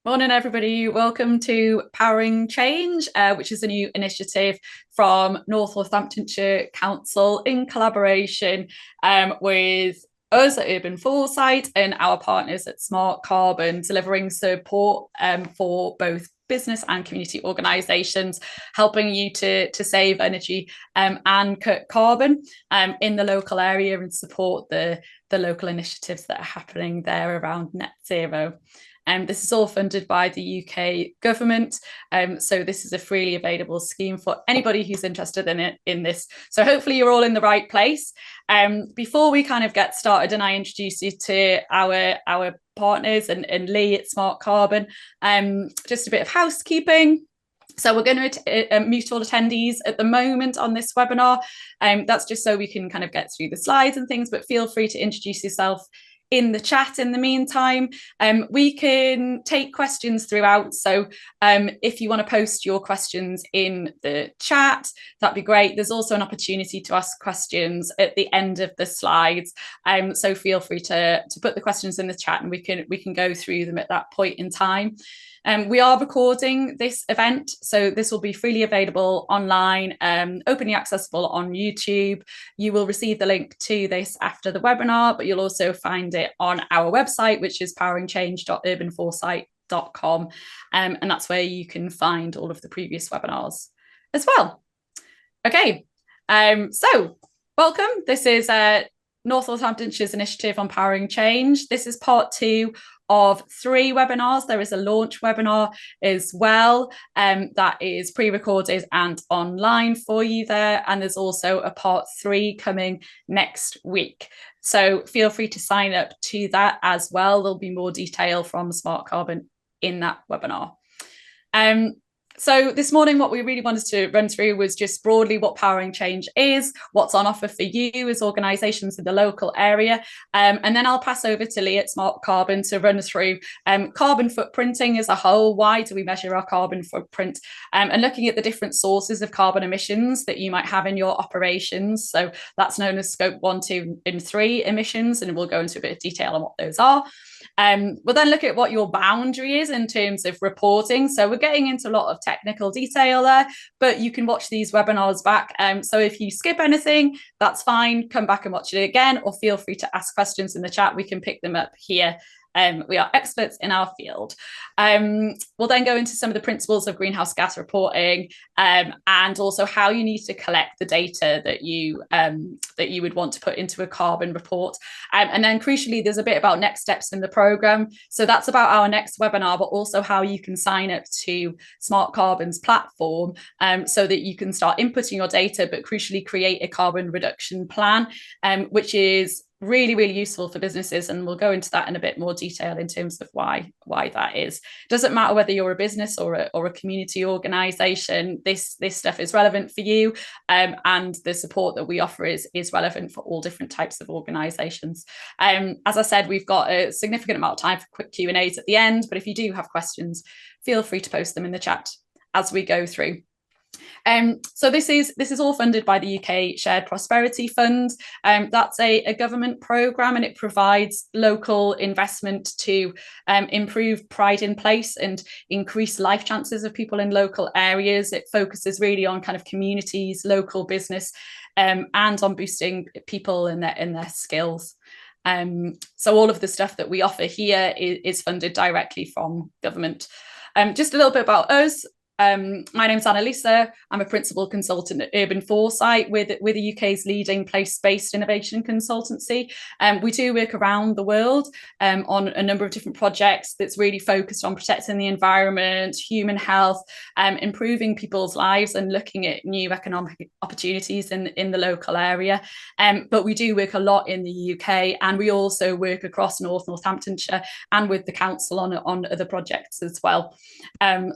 Morning, everybody. Welcome to Powering Change, which is a new initiative from North Northamptonshire Council in collaboration with us at Urban Foresight and our partners at Smart Carbon, delivering support for both business and community organisations, helping you to save energy and cut carbon in the local area and support the local initiatives that are happening there around net zero. This is all funded by the UK government. So this is a freely available scheme for anybody who's interested in this. So hopefully you're all in the right place. Before we kind of get started and I introduce you to our partners and Lee at Smart Carbon, just a bit of housekeeping. So we're going to mute all attendees at the moment on this webinar. That's just so we can kind of get through the slides and things, but feel free to introduce yourself in the chat in the meantime. We can take questions throughout. So if you want to post your questions in the chat, that'd be great. There's also an opportunity to ask questions at the end of the slides. So feel free to put the questions in the chat and we can go through them at that point in time. We are recording this event, so this will be freely available online, openly accessible on YouTube. You will receive the link to this after the webinar, but you'll also find it on our website, which is poweringchange.urbanforesight.com, and that's where you can find all of the previous webinars as well. Okay, so welcome. This is North Northamptonshire's initiative on powering change. This is part 2 of 3 webinars. There is a launch webinar as well that is pre-recorded and online for you there. And there's also a part 3 coming next week. So feel free to sign up to that as well. There'll be more detail from Smart Carbon in that webinar. So this morning, what we really wanted to run through was just broadly what powering change is, what's on offer for you as organisations in the local area. And then I'll pass over to Lee at Smart Carbon to run through carbon footprinting as a whole. Why do we measure our carbon footprint? And looking at the different sources of carbon emissions that you might have in your operations. So that's known as scope 1, 2 and 3 emissions. And we'll go into a bit of detail on what those are. We'll then look at what your boundary is in terms of reporting. So we're getting into a lot of technical detail there, but you can watch these webinars back. So if you skip anything, that's fine. Come back and watch it again, or feel free to ask questions in the chat. We can pick them up here. We are experts in our field. We'll then go into some of the principles of greenhouse gas reporting and also how you need to collect the data that you would want to put into a carbon report. And then crucially, there's a bit about next steps in the programme. So that's about our next webinar, but also how you can sign up to Smart Carbon's platform so that you can start inputting your data, but crucially create a carbon reduction plan, which is really, really useful for businesses. And we'll go into that in a bit more detail in terms of why that is. Doesn't matter whether you're a business or a community organisation, this stuff is relevant for you. And the support that we offer is relevant for all different types of organisations. As I said, we've got a significant amount of time for quick Q&As at the end, but if you do have questions, feel free to post them in the chat as we go through. So this is all funded by the UK Shared Prosperity Fund. That's a government programme, and it provides local investment to improve pride in place and increase life chances of people in local areas. It focuses really on kind of communities, local business, and on boosting people and their skills. So all of the stuff that we offer here is funded directly from government. Just a little bit about us. My name's Annalisa. I'm a principal consultant at Urban Foresight. We're the UK's leading place-based innovation consultancy. We do work around the world on a number of different projects that's really focused on protecting the environment, human health, improving people's lives and looking at new economic opportunities in the local area. But we do work a lot in the UK, and we also work across North Northamptonshire and with the council on other projects as well.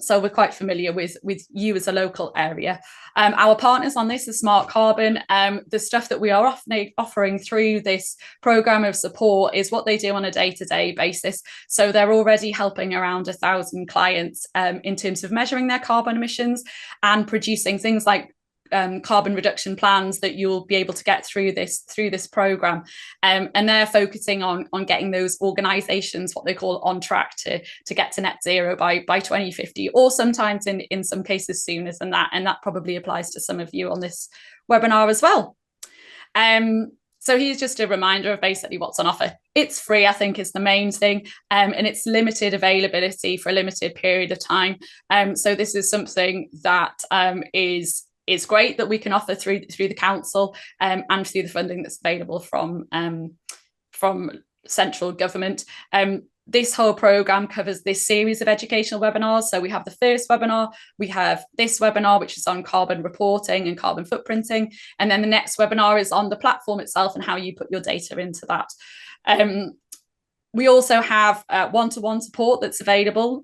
So we're quite familiar with you as a local area. Our partners on this are Smart Carbon. The stuff that we are offering through this programme of support is what they do on a day-to-day basis. So they're already helping around 1,000 clients in terms of measuring their carbon emissions and producing things like carbon reduction plans that you'll be able to get through this program, and they're focusing on getting those organizations, what they call, on track to get to net zero by 2050, or sometimes in some cases sooner than that. And that probably applies to some of you on this webinar as well. So here's just a reminder of basically what's on offer. It's free, I think, is the main thing, and it's limited availability for a limited period of time. So this is something that is great that we can offer through the council, and through the funding that's available from central government. This whole programme covers this series of educational webinars. So we have the first webinar, we have this webinar, which is on carbon reporting and carbon footprinting. And then the next webinar is on the platform itself and how you put your data into that. We also have one-to-one support that's available,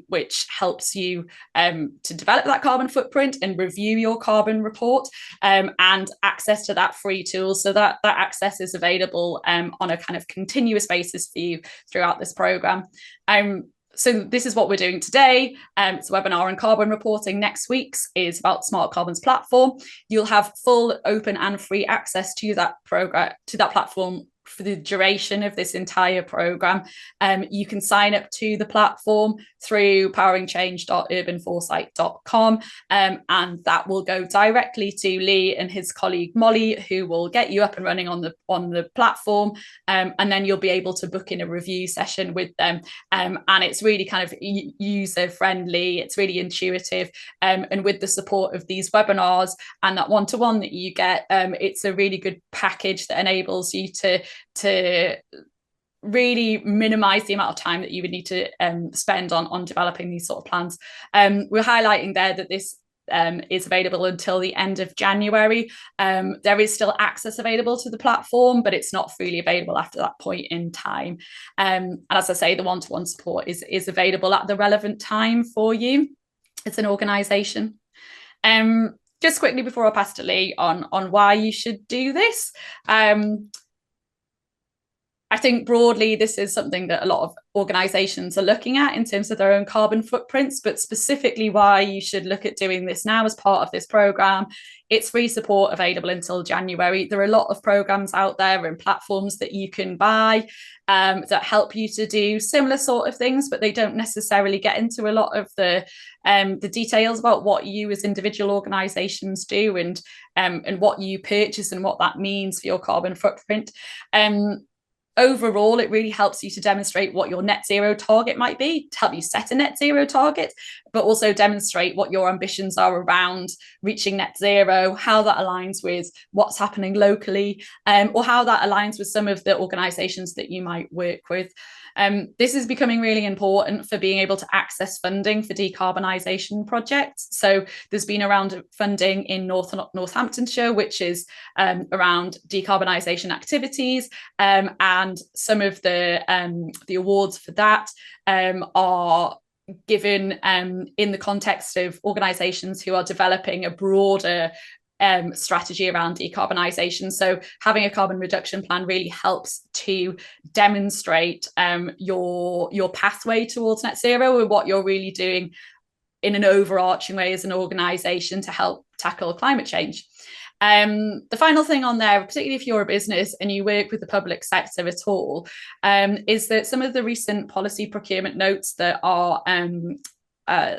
which helps you to develop that carbon footprint and review your carbon report, and access to that free tool. So that access is available on a kind of continuous basis for you throughout this programme. So this is what we're doing today. It's a webinar on carbon reporting. Next week's is about Smart Carbon's platform. You'll have full, open and free access to that platform for the duration of this entire programme. You can sign up to the platform through poweringchange.urbanforesight.com, and that will go directly to Lee and his colleague Molly, who will get you up and running on the platform, and then you'll be able to book in a review session with them, and it's really kind of user friendly, it's really intuitive, and with the support of these webinars and that one-to-one that you get, it's a really good package that enables you to really minimize the amount of time that you would need to spend on developing these sort of plans. We're highlighting there that this is available until the end of January. There is still access available to the platform, but it's not freely available after that point in time. And as I say, the one-to-one support is available at the relevant time for you as an organisation. Just quickly before I pass to Lee on why you should do this. I think broadly, this is something that a lot of organisations are looking at in terms of their own carbon footprints, but specifically why you should look at doing this now as part of this programme. It's free support available until January. There are a lot of programmes out there and platforms that you can buy that help you to do similar sort of things, but they don't necessarily get into a lot of the details about what you as individual organisations do and what you purchase and what that means for your carbon footprint. Overall, it really helps you to demonstrate what your net zero target might be, to help you set a net zero target, but also demonstrate what your ambitions are around reaching net zero, how that aligns with what's happening locally, or how that aligns with some of the organisations that you might work with. This is becoming really important for being able to access funding for decarbonisation projects. So there's been a round of funding in North Northamptonshire, which is around decarbonisation activities, and some of the awards for that are given in the context of organisations who are developing a broader strategy around decarbonisation. So having a carbon reduction plan really helps to demonstrate your pathway towards net zero and what you're really doing in an overarching way as an organisation to help tackle climate change. The final thing on there, particularly if you're a business and you work with the public sector at all, is that some of the recent policy procurement notes that are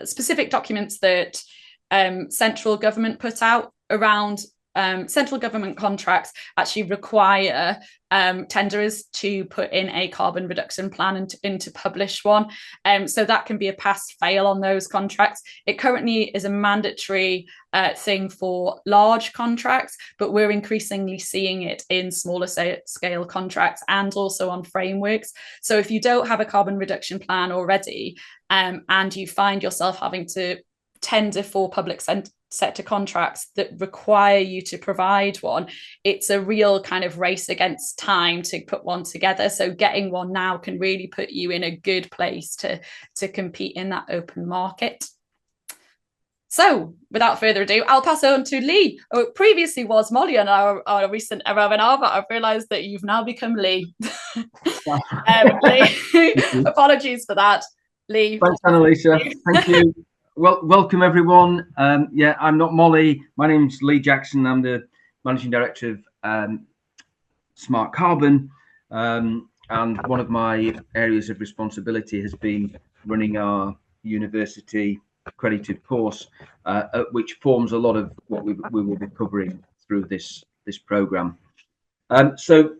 specific documents that central government put out around central government contracts actually require tenderers to put in a carbon reduction plan and to publish one. So that can be a pass-fail on those contracts. It currently is a mandatory thing for large contracts, but we're increasingly seeing it in smaller scale contracts and also on frameworks. So if you don't have a carbon reduction plan already, and you find yourself having to tender for public sector contracts that require you to provide one, it's a real kind of race against time to put one together. So getting one now can really put you in a good place to compete in that open market. So without further ado, I'll pass on to Lee. Oh, it previously was Molly on our recent webinar, but I've realised that you've now become Lee. Lee, apologies for that. Lee. Thanks, Annalisa. Thank you. Well, welcome everyone. Yeah, I'm not Molly. My name's Lee Jackson. I'm the Managing Director of Smart Carbon. And one of my areas of responsibility has been running our university accredited course, which forms a lot of what we will be covering through this program. So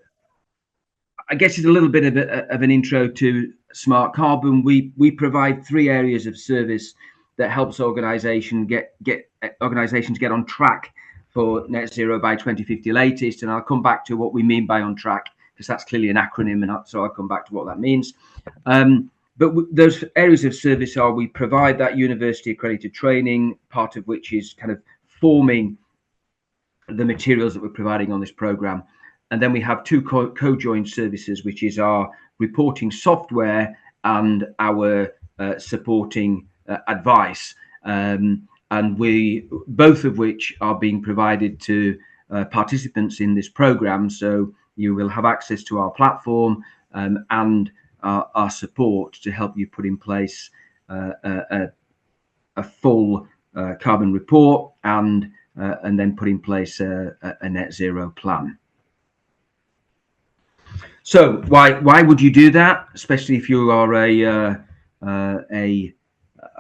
I guess it's a little bit of an intro to Smart Carbon. We provide 3 areas of service that helps organisations get on track for net zero by 2050 latest, and I'll come back to what we mean by on track, because that's clearly an acronym, and so I'll come back to what that means. But those areas of service are: we provide that university accredited training, part of which is kind of forming the materials that we're providing on this program. And then we have 2 co-joined services, which is our reporting software and our supporting advice. And we, both of which are being provided to participants in this program. So you will have access to our platform and our support to help you put in place a full carbon report and then put in place a net zero plan. So why would you do that, especially if you are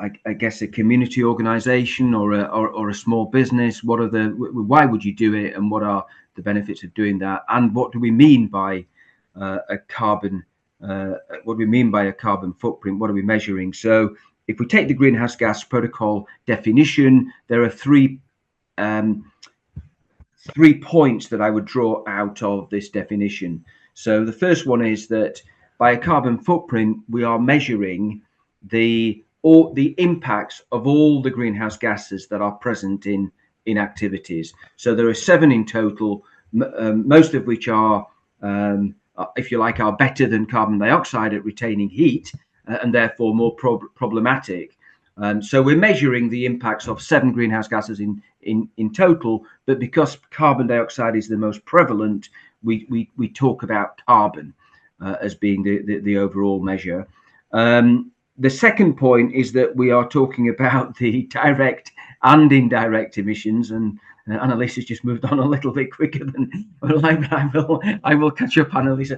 I guess a community organisation or a small business? Why would you do it, and what are the benefits of doing that? And what do we mean by a carbon? What do we mean by a carbon footprint? What are we measuring? So if we take the greenhouse gas protocol definition, there are three points that I would draw out of this definition. So the first one is that by a carbon footprint, we are measuring the impacts of all the greenhouse gases that are present in activities. So there are 7 in total, most of which are, if you like, are better than carbon dioxide at retaining heat, and therefore more problematic. So we're measuring the impacts of 7 greenhouse gases in total, but because carbon dioxide is the most prevalent, we talk about carbon as being the overall measure. The second point is that we are talking about the direct and indirect emissions, and Annalise has just moved on a little bit quicker than I will catch up, Annalise.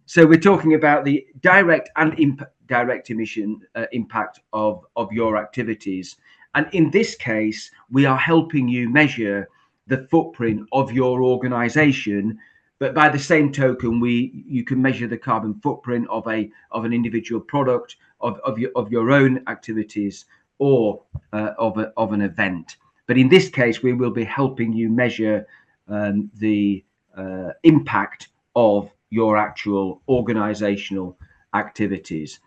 So we're talking about the direct and indirect emission impact of your activities, and in this case, we are helping you measure the footprint of your organisation. But by the same token, you can measure the carbon footprint of an individual product, of your own activities, or of an event. But in this case, we will be helping you measure the impact of your actual organizational activities.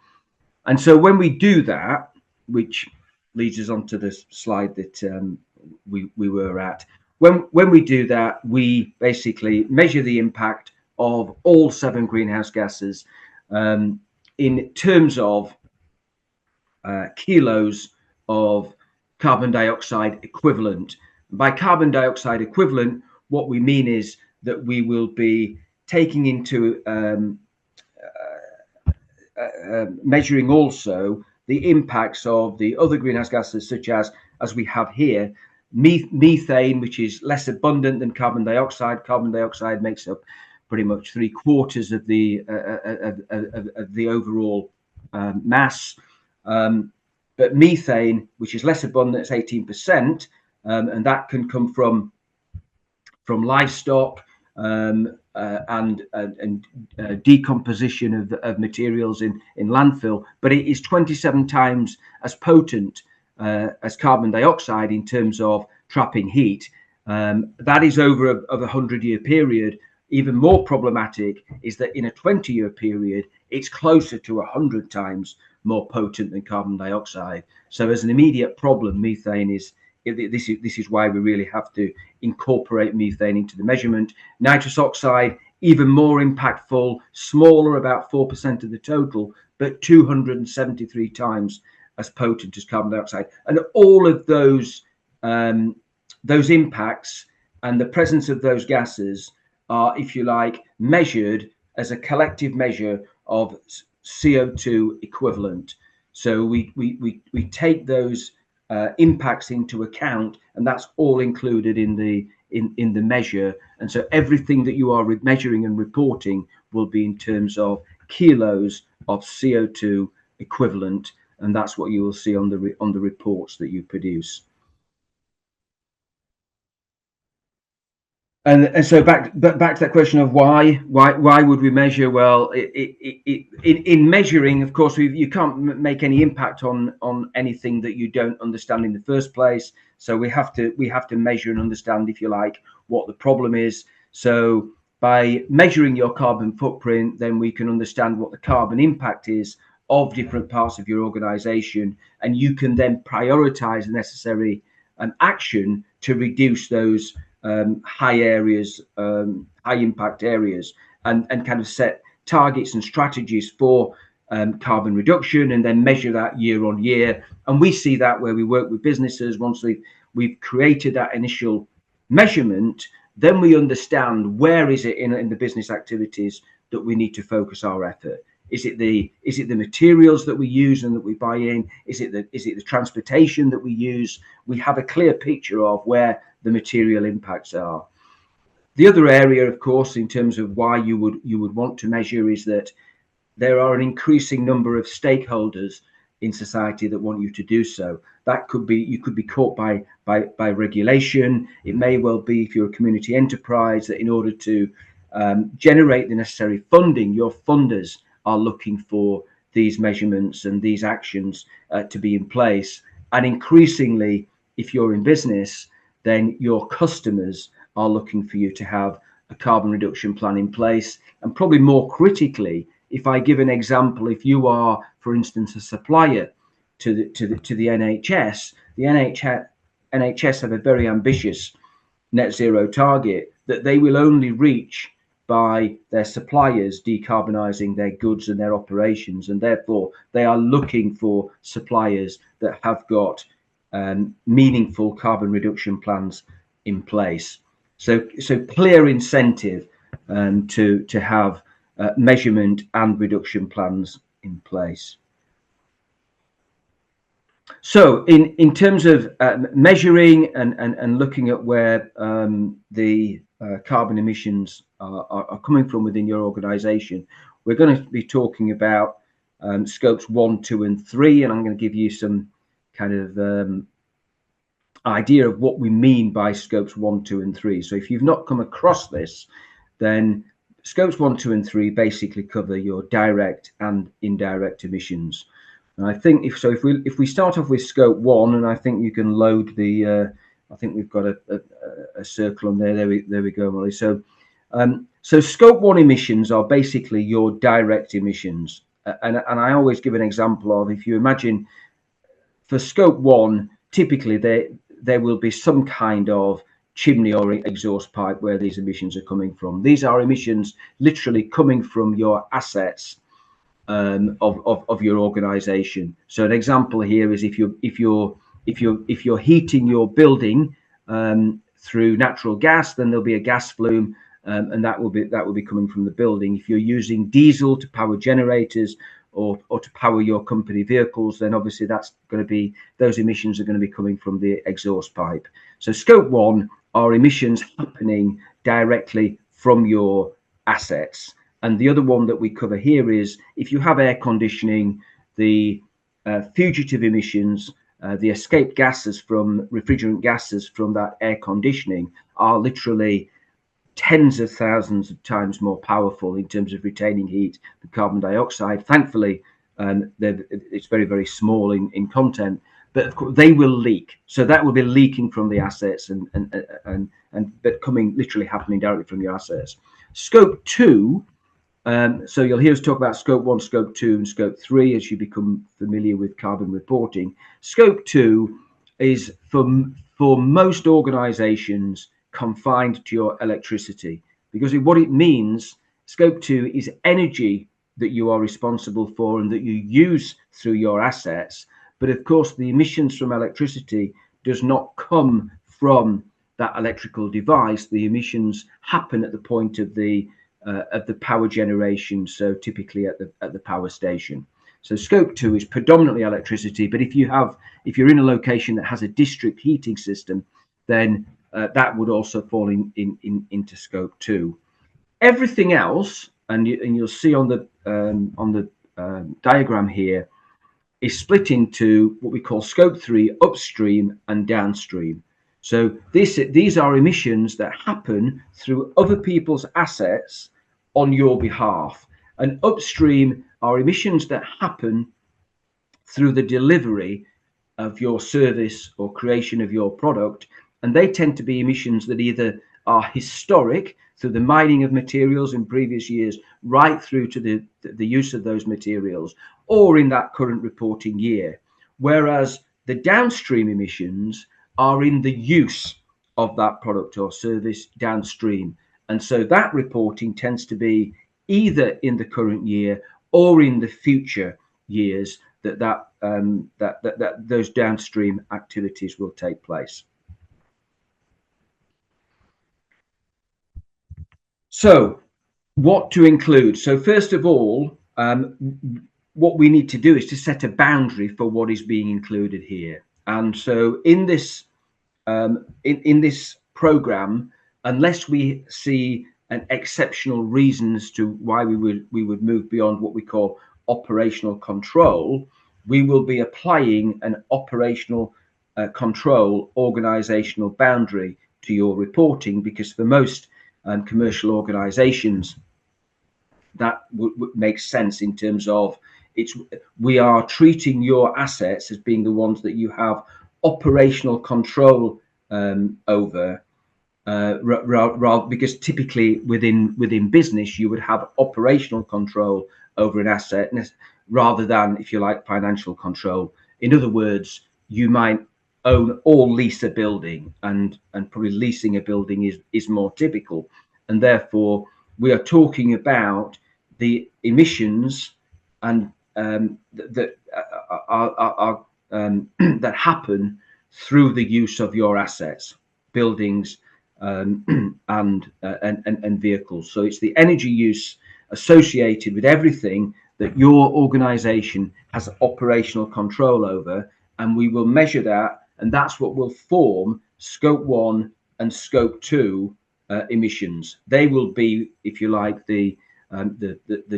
And so when we do that, which leads us on to the slide that we were at, when we do that, we basically measure the impact of all 7 greenhouse gases in terms of kilos of carbon dioxide equivalent. By carbon dioxide equivalent, what we mean is that we will be taking into measuring also the impacts of the other greenhouse gases, such as we have here, methane, which is less abundant than carbon dioxide. Carbon dioxide makes up pretty much 3/4 of the overall mass. But methane, which is less abundant, it's 18%, and that can come from livestock and decomposition of materials in landfill. But it is 27 times as potent as carbon dioxide in terms of trapping heat. That is over a 100-year period. Even more problematic is that in a 20-year period, it's closer to 100 times more potent than carbon dioxide. So as an immediate problem, methane is this is why we really have to incorporate methane into the measurement. Nitrous oxide, even more impactful, smaller, about 4% of the total, but 273 times as potent as carbon dioxide. And all of those impacts and the presence of those gases are, if you like, measured as a collective measure of CO2 equivalent. So we take those impacts into account, and that's all included in the measure. And so everything that you are measuring and reporting will be in terms of kilos of CO2 equivalent, and that's what you will see on the reports that you produce. And so back to that question of why would we measure? Well, in measuring, of course, you can't make any impact on anything that you don't understand in the first place. So we have to measure and understand, if you like, what the problem is. So by measuring your carbon footprint, then we can understand what the carbon impact is of different parts of your organization, and you can then prioritize the necessary action to reduce those high areas, high impact areas, and kind of set targets and strategies for carbon reduction, and then measure that year on year. And we see that where we work with businesses, once we've created that initial measurement, then we understand where is it in the business activities that we need to focus our effort. Is it the materials that we use and that we buy in? Is it the transportation that we use? We have a clear picture of where the material impacts are. The other area, of course, in terms of why you would want to measure, is that there are an increasing number of stakeholders in society that want you to do so. That could be, you could be caught by regulation. It may well be, if you're a community enterprise, that in order to generate the necessary funding, your funders are looking for these measurements and these actions to be in place. And increasingly, if you're in business, then your customers are looking for you to have a carbon reduction plan in place. And probably more critically, if I give an example, if you are, for instance, a supplier to the NHS, the NHS have a very ambitious net zero target that they will only reach by their suppliers decarbonising their goods and their operations, and therefore they are looking for suppliers that have got meaningful carbon reduction plans in place. So clear incentive to have measurement and reduction plans in place. So in terms of measuring and looking at where the carbon emissions are coming from within your organization, we're going to be talking about scopes 1, 2 and 3, and I'm going to give you some kind of idea of what we mean by scopes 1, 2 and 3. So if you've not come across this, then scopes 1, 2 and 3 basically cover your direct and indirect emissions. And I think if we start off with scope 1, and I think you can load the I think we've got a circle on there. There we go, Molly. So scope 1 emissions are basically your direct emissions, and I always give an example of, if you imagine for scope 1, typically there will be some kind of chimney or exhaust pipe where these emissions are coming from. These are emissions literally coming from your assets of your organization. So an example here is if you're heating your building through natural gas, then there'll be a gas flume, and that will be coming from the building. If you're using diesel to power generators or to power your company vehicles, then obviously that's going to be, those emissions are going to be coming from the exhaust pipe. So scope 1 are emissions happening directly from your assets. And the other one that we cover here is if you have air conditioning, the fugitive emissions, the escape gases from refrigerant gases from that air conditioning are literally tens of thousands of times more powerful in terms of retaining heat than carbon dioxide. Thankfully, it's very, very small in content, but of course they will leak. So that will be leaking from the assets but literally happening directly from your assets. Scope 2. So you'll hear us talk about scope 1, scope 2 and scope 3 as you become familiar with carbon reporting. Scope 2 is for most organizations confined to your electricity, because what it means, scope 2 is energy that you are responsible for and that you use through your assets. But of course the emissions from electricity does not come from that electrical device. The emissions happen at the point of the power generation, so typically at the power station. So scope 2 is predominantly electricity, but if you're in a location that has a district heating system, then that would also fall into scope 2. Everything else, and you'll see on the diagram here, is split into what we call scope 3, upstream and downstream. So these are emissions that happen through other people's assets on your behalf. And upstream are emissions that happen through the delivery of your service or creation of your product. And they tend to be emissions that either are historic through the mining of materials in previous years, right through to the use of those materials, or in that current reporting year. Whereas the downstream emissions are in the use of that product or service downstream. And so that reporting tends to be either in the current year or in the future years that those downstream activities will take place. So what to include? So first of all, what we need to do is to set a boundary for what is being included here. And so in this program, unless we see an exceptional reason as to why we would move beyond what we call operational control, we will be applying an operational control organizational boundary to your reporting, because for most commercial organizations, that would make sense in terms of we are treating your assets as being the ones that you have operational control over, because typically within business you would have operational control over an asset rather than, if you like, financial control. In other words, you might own or lease a building, and probably leasing a building is more typical, and therefore we are talking about the emissions and that are that happen through the use of your assets, buildings, and vehicles. So it's the energy use associated with everything that your organization has operational control over, and we will measure that, and that's what will form scope 1 and scope 2 emissions. They will be, if you like, the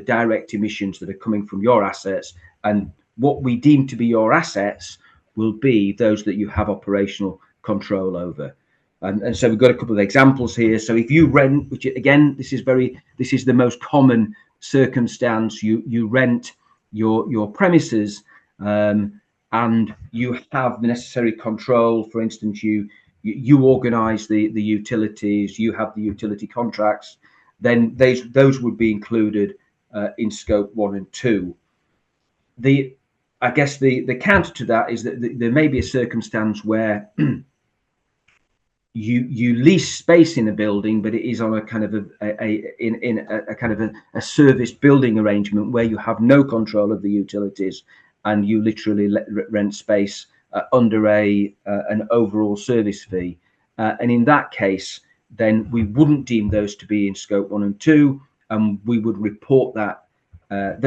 direct emissions that are coming from your assets, and what we deem to be your assets will be those that you have operational control over. And so we've got a couple of examples here. So if you rent, which again, this is the most common circumstance, you rent your premises, and you have the necessary control. For instance, you organize the utilities, you have the utility contracts, then those would be included in scope 1 and 2. I guess the counter to that is that there may be a circumstance where you lease space in a building, but it is on a kind of a service building arrangement where you have no control of the utilities, and you literally rent space under an overall service fee, and in that case, then we wouldn't deem those to be in scope 1 and 2, and we would report that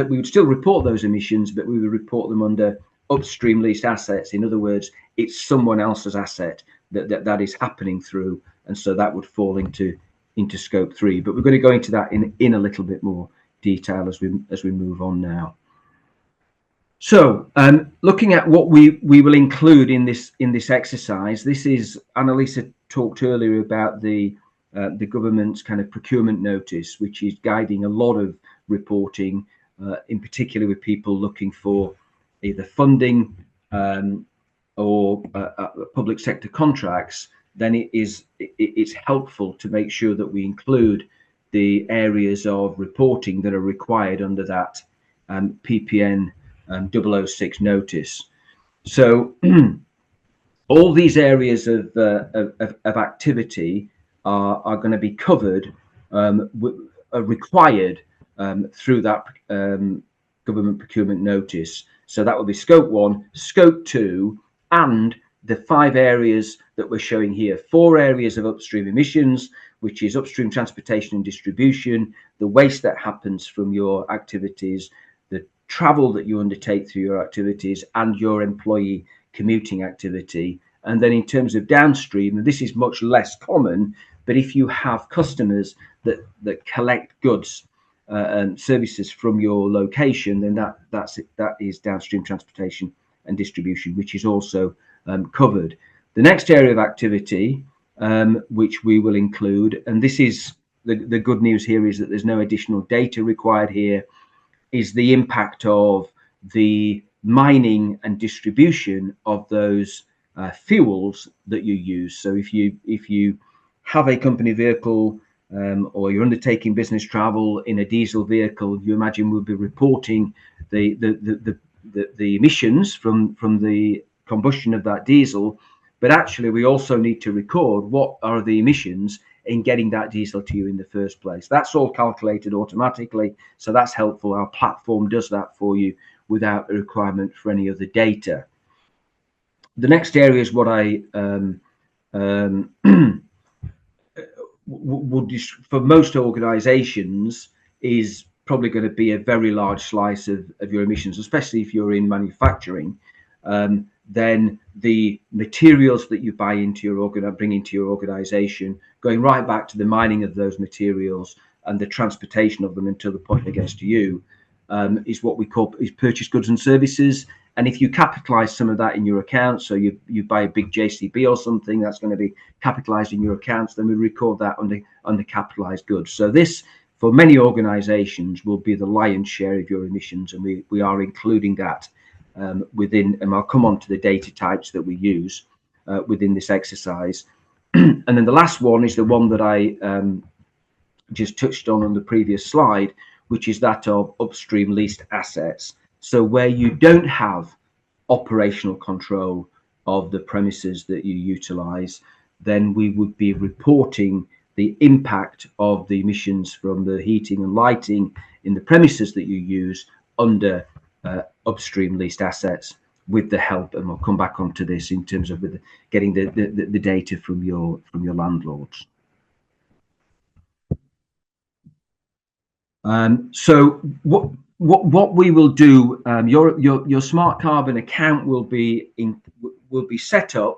we would still report those emissions, but we would report them under upstream leased assets. In other words, it's someone else's asset that is happening through, and so that would fall into scope 3. But we're going to go into that in a little bit more detail as we move on now. So looking at what we will include in this exercise, this is, Annalisa talked earlier about the government's kind of procurement notice, which is guiding a lot of reporting, in particular with people looking for either funding or public sector contracts. Then it's helpful to make sure that we include the areas of reporting that are required under that PPN 006 notice. So all these areas of activity are going to be covered, required through that government procurement notice. So that will be scope 1, scope 2, and the 5 areas that we're showing here. 4 areas of upstream emissions, which is upstream transportation and distribution, the waste that happens from your activities, the travel that you undertake through your activities, and your employee commuting activity. And then in terms of downstream, and this is much less common, but if you have customers that collect goods and services from your location, then that is downstream transportation and distribution, which is also covered. The next area of activity, which we will include, and this is the good news here, is that there's no additional data required here, is the impact of the mining and distribution of those fuels that you use. So if you have a company vehicle, or you're undertaking business travel in a diesel vehicle, you imagine we'll be reporting the emissions from the combustion of that diesel. But actually, we also need to record what are the emissions in getting that diesel to you in the first place. That's all calculated automatically, so that's helpful. Our platform does that for you without a requirement for any other data. The next area is what I would, for most organizations, is probably going to be a very large slice of your emissions, especially if you're in manufacturing. Then the materials that you buy into your bring into your organization, going right back to the mining of those materials and the transportation of them until the point it gets to you, is what we call purchased goods and services. And if you capitalize some of that in your account, so you buy a big JCB or something, that's going to be capitalized in your accounts, then we record that under capitalized goods. So this, for many organizations, will be the lion's share of your emissions, and we are including that within, and I'll come on to the data types that we use within this exercise. And then the last one is the one that I just touched on the previous slide, which is that of upstream leased assets. So where you don't have operational control of the premises that you utilize, then we would be reporting the impact of the emissions from the heating and lighting in the premises that you use under upstream leased assets, with the help, and we'll come back onto this in terms of getting the data from your landlords. So what we will do, your smart carbon account will be set up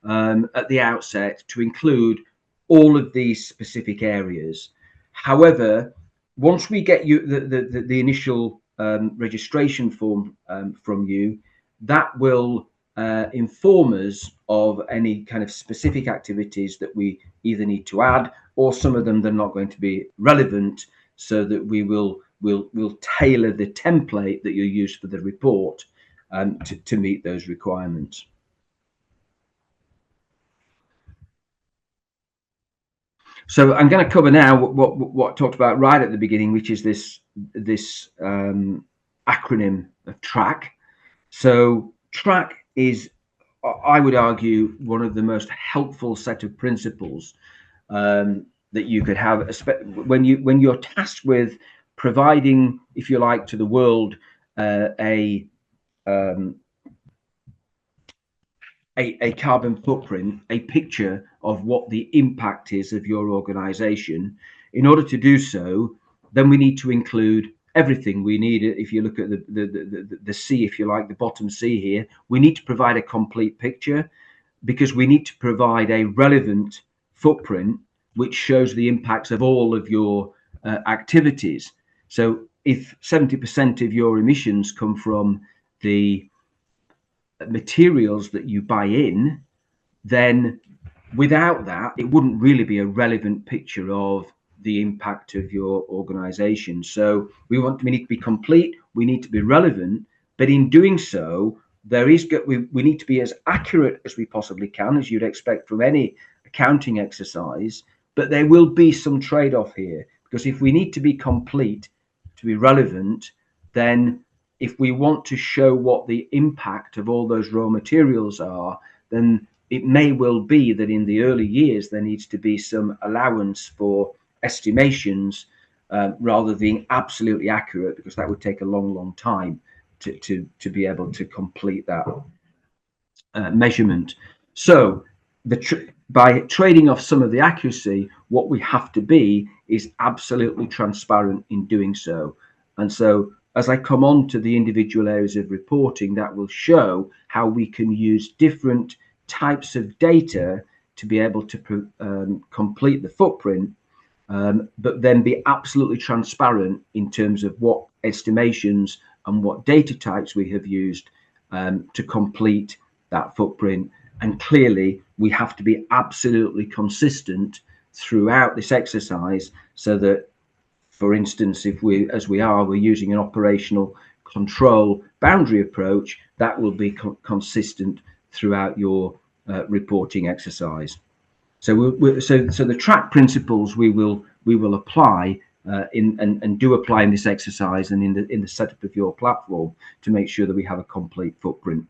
at the outset to include all of these specific areas. However, once we get you the initial registration form from you, that will inform us of any kind of specific activities that we either need to add, or some of them that are not going to be relevant, so that we'll tailor the template that you use for the report to meet those requirements. So I'm going to cover now what I talked about right at the beginning, which is this acronym of TRACK. So TRACK is, I would argue, one of the most helpful set of principles that you could have when you're tasked with providing, if you like, to the world a carbon footprint, a picture of what the impact is of your organization. In order to do so, then we need to include everything. We need, if you look at the C, if you like, the bottom C here, we need to provide a complete picture, because we need to provide a relevant footprint which shows the impacts of all of your activities. So if 70% of your emissions come from the materials that you buy in, then without that, it wouldn't really be a relevant picture of the impact of your organization. So we need to be complete, we need to be relevant, but in doing so, we need to be as accurate as we possibly can, as you'd expect from any accounting exercise. But there will be some trade-off here, because if we need to be complete to be relevant, then if we want to show what the impact of all those raw materials are, then it may well be that in the early years there needs to be some allowance for estimations rather than being absolutely accurate, because that would take a long time to be able to complete that measurement. So by trading off some of the accuracy, what we have to be is absolutely transparent in doing so. And so as I come on to the individual areas of reporting, that will show how we can use different types of data to be able to complete the footprint, but then be absolutely transparent in terms of what estimations and what data types we have used to complete that footprint. And clearly, we have to be absolutely consistent throughout this exercise, so that, for instance, if we're using an operational control boundary approach, that will be consistent throughout your reporting exercise. So the track principles we will apply and do apply in this exercise and in the setup of your platform to make sure that we have a complete footprint.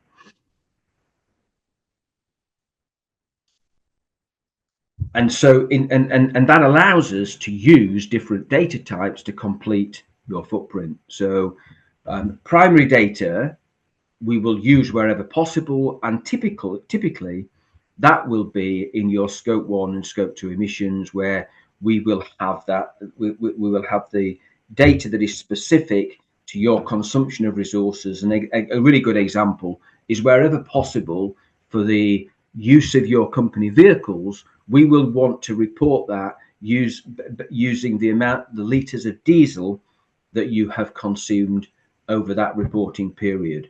And so and that allows us to use different data types to complete your footprint. So primary data we will use wherever possible, and typically that will be in your scope 1 and scope 2 emissions, where we will have we will have the data that is specific to your consumption of resources. And a really good example is wherever possible for the use of your company vehicles, we will want to report that using the litres of diesel that you have consumed over that reporting period.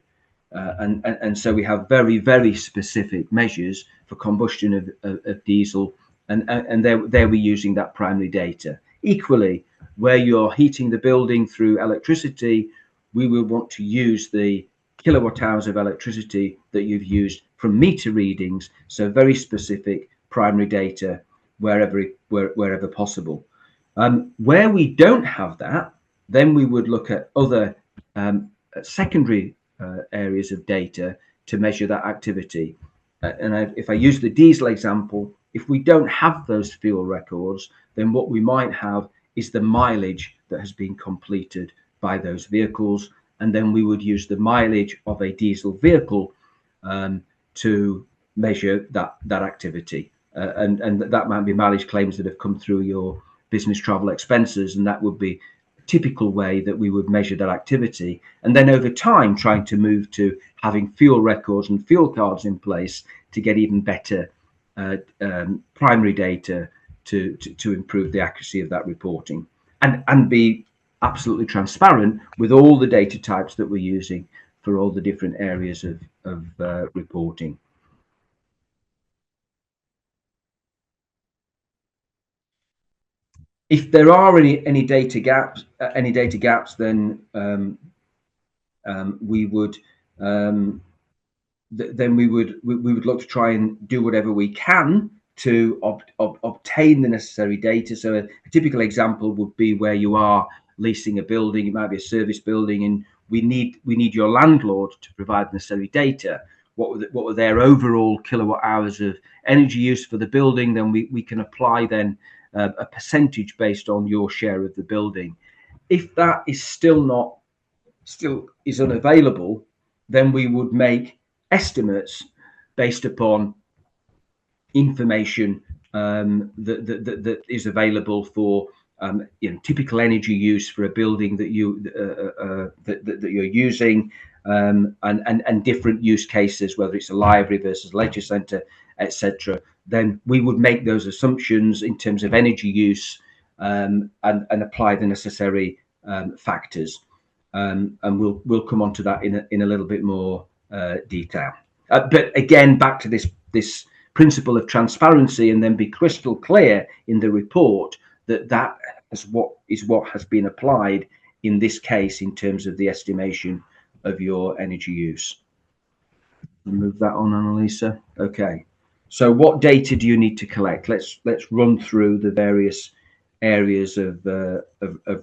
And so we have very specific measures for combustion of diesel, and there we're using that primary data. Equally, where you're heating the building through electricity, we will want to use the kilowatt hours of electricity that you've used from meter readings, so very specific primary data wherever possible. Where we don't have that, then we would look at other secondary areas of data to measure that activity. If I use the diesel example, if we don't have those fuel records, then what we might have is the mileage that has been completed by those vehicles, and then we would use the mileage of a diesel vehicle to measure that activity, and that might be mileage claims that have come through your business travel expenses, and that would be typical way that we would measure that activity. And then over time, trying to move to having fuel records and fuel cards in place to get even better primary data to improve the accuracy of that reporting, and be absolutely transparent with all the data types that we're using for all the different areas of reporting. If there are any data gaps, then we would look to try and do whatever we can to obtain the necessary data. So a typical example would be where you are leasing a building. It might be a service building, and we need your landlord to provide the necessary data. What were their overall kilowatt hours of energy use for the building? Then we can apply then a percentage based on your share of the building. If that is still is unavailable, then we would make estimates based upon information that is available for typical energy use for a building that you're using, and different use cases, whether it's a library versus a leisure centre, etc. Then we would make those assumptions in terms of energy use, and apply the necessary factors. And we'll come on to that in a little bit more detail. But again, back to this principle of transparency, and then be crystal clear in the report that is what has been applied in this case in terms of the estimation of your energy use. Move that on, Annalisa. Okay. So what data do you need to collect? Let's run through the various areas of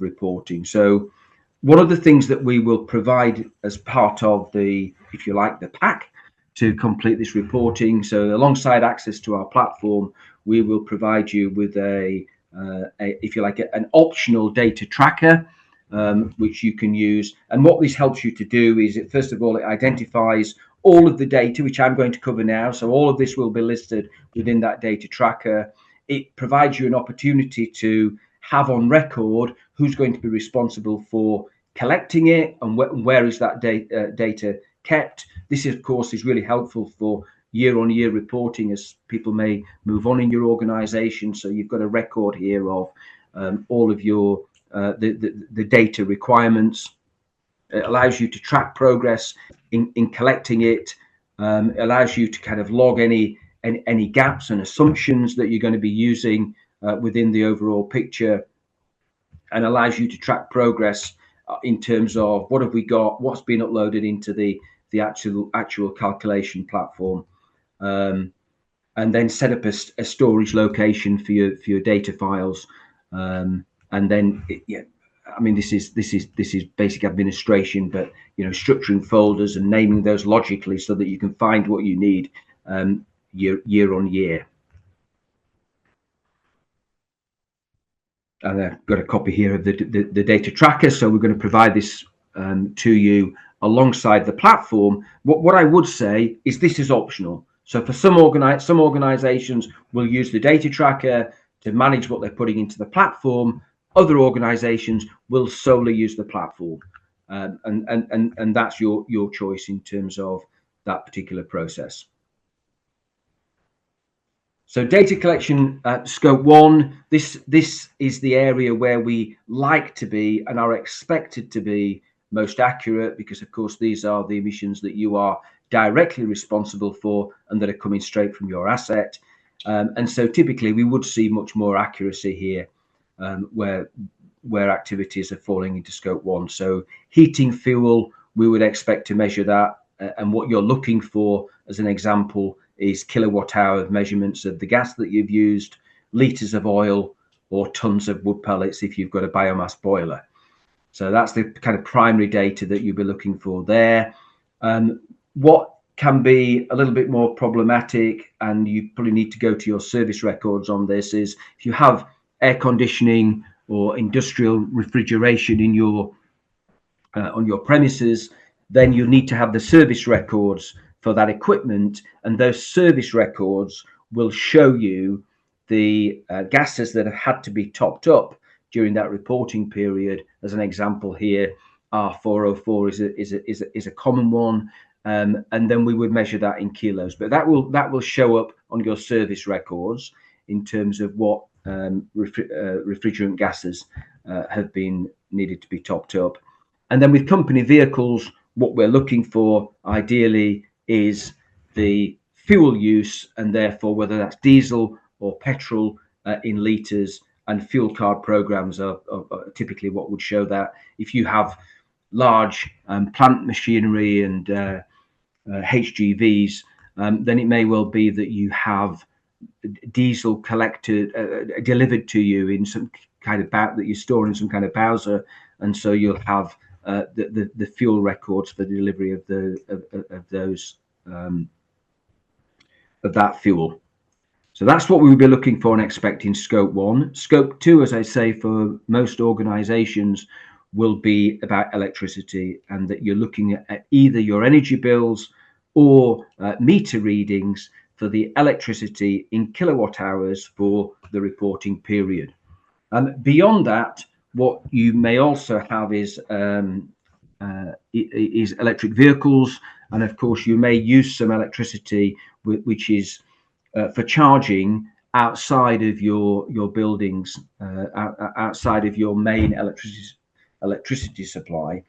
reporting. So one of the things that we will provide as part of the, if you like, the pack to complete this reporting. So alongside access to our platform, we will provide you with a if you like, an optional data tracker, which you can use. And what this helps you to do is, first of all, it identifies all of the data, which I'm going to cover now. So all of this will be listed within that data tracker. It provides you an opportunity to have on record who's going to be responsible for collecting it, and where is that data kept. This, of course, is really helpful for year-on-year reporting as people may move on in your organization. So you've got a record here of all of your the data requirements. It allows you to track progress in collecting it. Allows you to kind of log any gaps and assumptions that you're going to be using within the overall picture, and allows you to track progress in terms of what have we got, what's been uploaded into the actual calculation platform, and then set up a storage location for your data files, and then I mean, this is basic administration, but structuring folders and naming those logically so that you can find what you need year on year. And I've got a copy here of the data tracker, so we're going to provide this to you alongside the platform. What I would say is this is optional. So for some organizations will use the data tracker to manage what they're putting into the platform. Other organizations will solely use the platform, and that's your choice in terms of that particular process. So data collection, scope 1, this is the area where we like to be and are expected to be most accurate, because of course these are the emissions that you are directly responsible for and that are coming straight from your asset. And so typically we would see much more accuracy here where activities are falling into scope 1. So heating fuel, we would expect to measure that, and what you're looking for as an example is kilowatt hour of measurements of the gas that you've used, litres of oil, or tons of wood pellets if you've got a biomass boiler. So that's the kind of primary data that you'll be looking for there. What can be a little bit more problematic, and you probably need to go to your service records on this, is if you have air conditioning or industrial refrigeration in your on your premises, then you need to have the service records for that equipment, and those service records will show you the gases that have had to be topped up during that reporting period. As an example here, R404 is a common one, and then we would measure that in kilos. But that will show up on your service records in terms of what refrigerant gases have been needed to be topped up. And then with company vehicles, what we're looking for ideally is the fuel use, and therefore whether that's diesel or petrol in litres, and fuel card programs are typically what would show that. If you have large plant machinery and HGVs, then it may well be that you have diesel collected, delivered to you in some kind of that you store in some kind of bowser, and so you'll have the fuel records for the delivery of those of that fuel. So that's what we would be looking for and expecting scope 1. Scope 2, as I say, for most organizations will be about electricity, and that you're looking at either your energy bills or meter readings for the electricity in kilowatt hours for the reporting period. Beyond that, what you may also have is electric vehicles, and of course you may use some electricity which is for charging outside of your buildings, outside of your main electricity supply.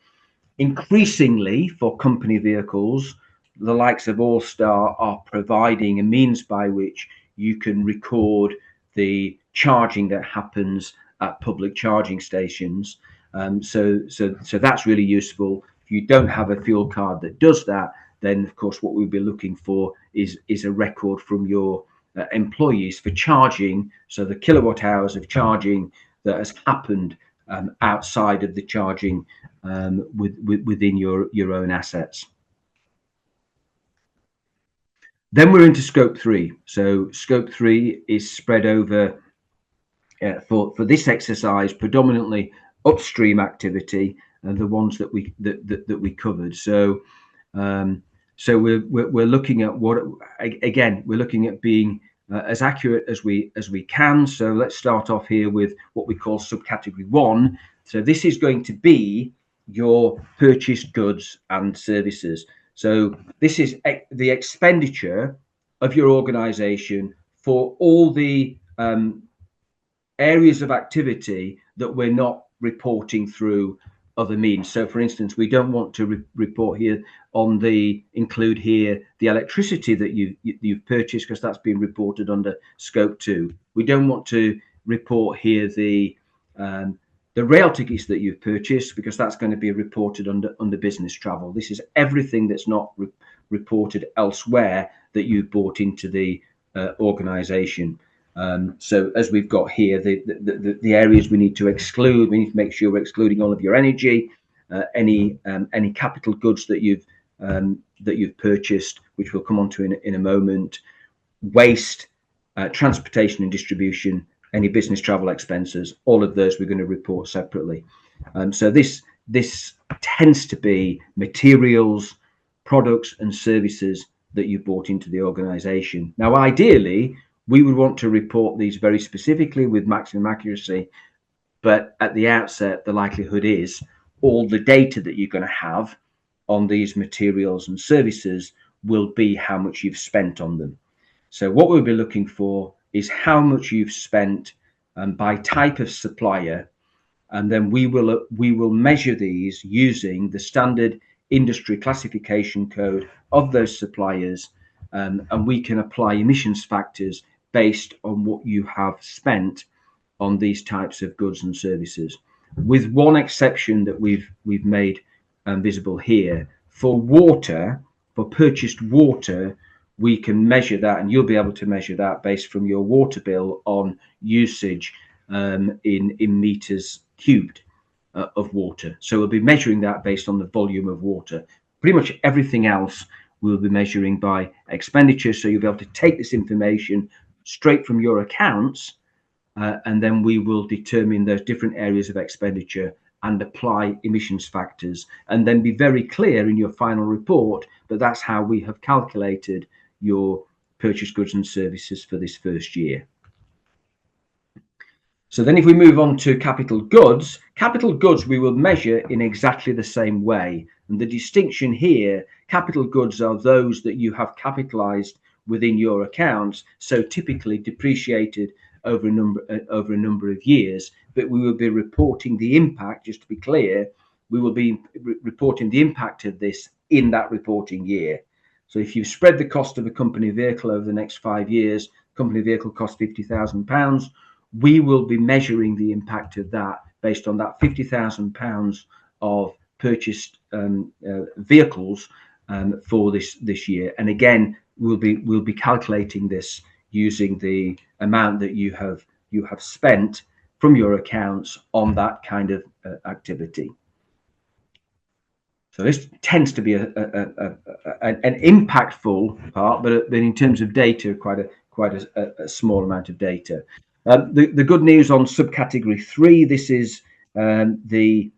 Increasingly for company vehicles, the likes of Allstar are providing a means by which you can record the charging that happens at public charging stations. So that's really useful. If you don't have a fuel card that does that, then of course what we'll be looking for is a record from your employees for charging, so the kilowatt hours of charging that has happened outside of the charging within your own assets. Then we're into scope 3. So scope 3 is spread over for this exercise predominantly upstream activity, and the ones that we covered. So we're looking at what, again, we're looking at being as accurate as we can. So let's start off here with what we call subcategory 1. So this is going to be your purchased goods and services. So this is the expenditure of your organization for all the areas of activity that we're not reporting through other means. So for instance, we don't want to report here on include here the electricity that you've purchased, because that's been reported under scope 2. We don't want to report here the rail tickets that you've purchased, because that's going to be reported under business travel. This is everything that's not reported elsewhere that you've bought into the organization. So as we've got here, the areas we need to exclude, we need to make sure we're excluding all of your energy, any capital goods that you've purchased, which we'll come on to in a moment, waste, transportation and distribution, any business travel expenses, all of those we're going to report separately. So this tends to be materials, products and services that you bought into the organization. Now, ideally, we would want to report these very specifically with maximum accuracy, but at the outset, the likelihood is all the data that you're going to have on these materials and services will be how much you've spent on them. So what we'll be looking for is how much you've spent by type of supplier, and then we will measure these using the standard industry classification code of those suppliers, and we can apply emissions factors based on what you have spent on these types of goods and services, with one exception that we've made visible here. For water, for purchased water, we can measure that, and you'll be able to measure that based from your water bill on usage in meters cubed of water. So we'll be measuring that based on the volume of water. Pretty much everything else we'll be measuring by expenditure. So you'll be able to take this information straight from your accounts, and then we will determine those different areas of expenditure and apply emissions factors, and then be very clear in your final report that that's how we have calculated your purchased goods and services for this first year. So then if we move on to capital goods we will measure in exactly the same way. And the distinction here, capital goods are those that you have capitalized within your accounts, so typically depreciated over a number of years, but we will be reporting the impact, just to be clear, we will be reporting the impact of this in that reporting year. So if you spread the cost of a company vehicle over the next 5 years, company vehicle costs £50,000, we will be measuring the impact of that based on that £50,000 of purchased vehicles for this year. And again, we'll be calculating this using the amount that you have spent from your accounts on that kind of activity. So this tends to be an impactful part, but in terms of data, quite a small amount of data. The good news on subcategory 3, this is the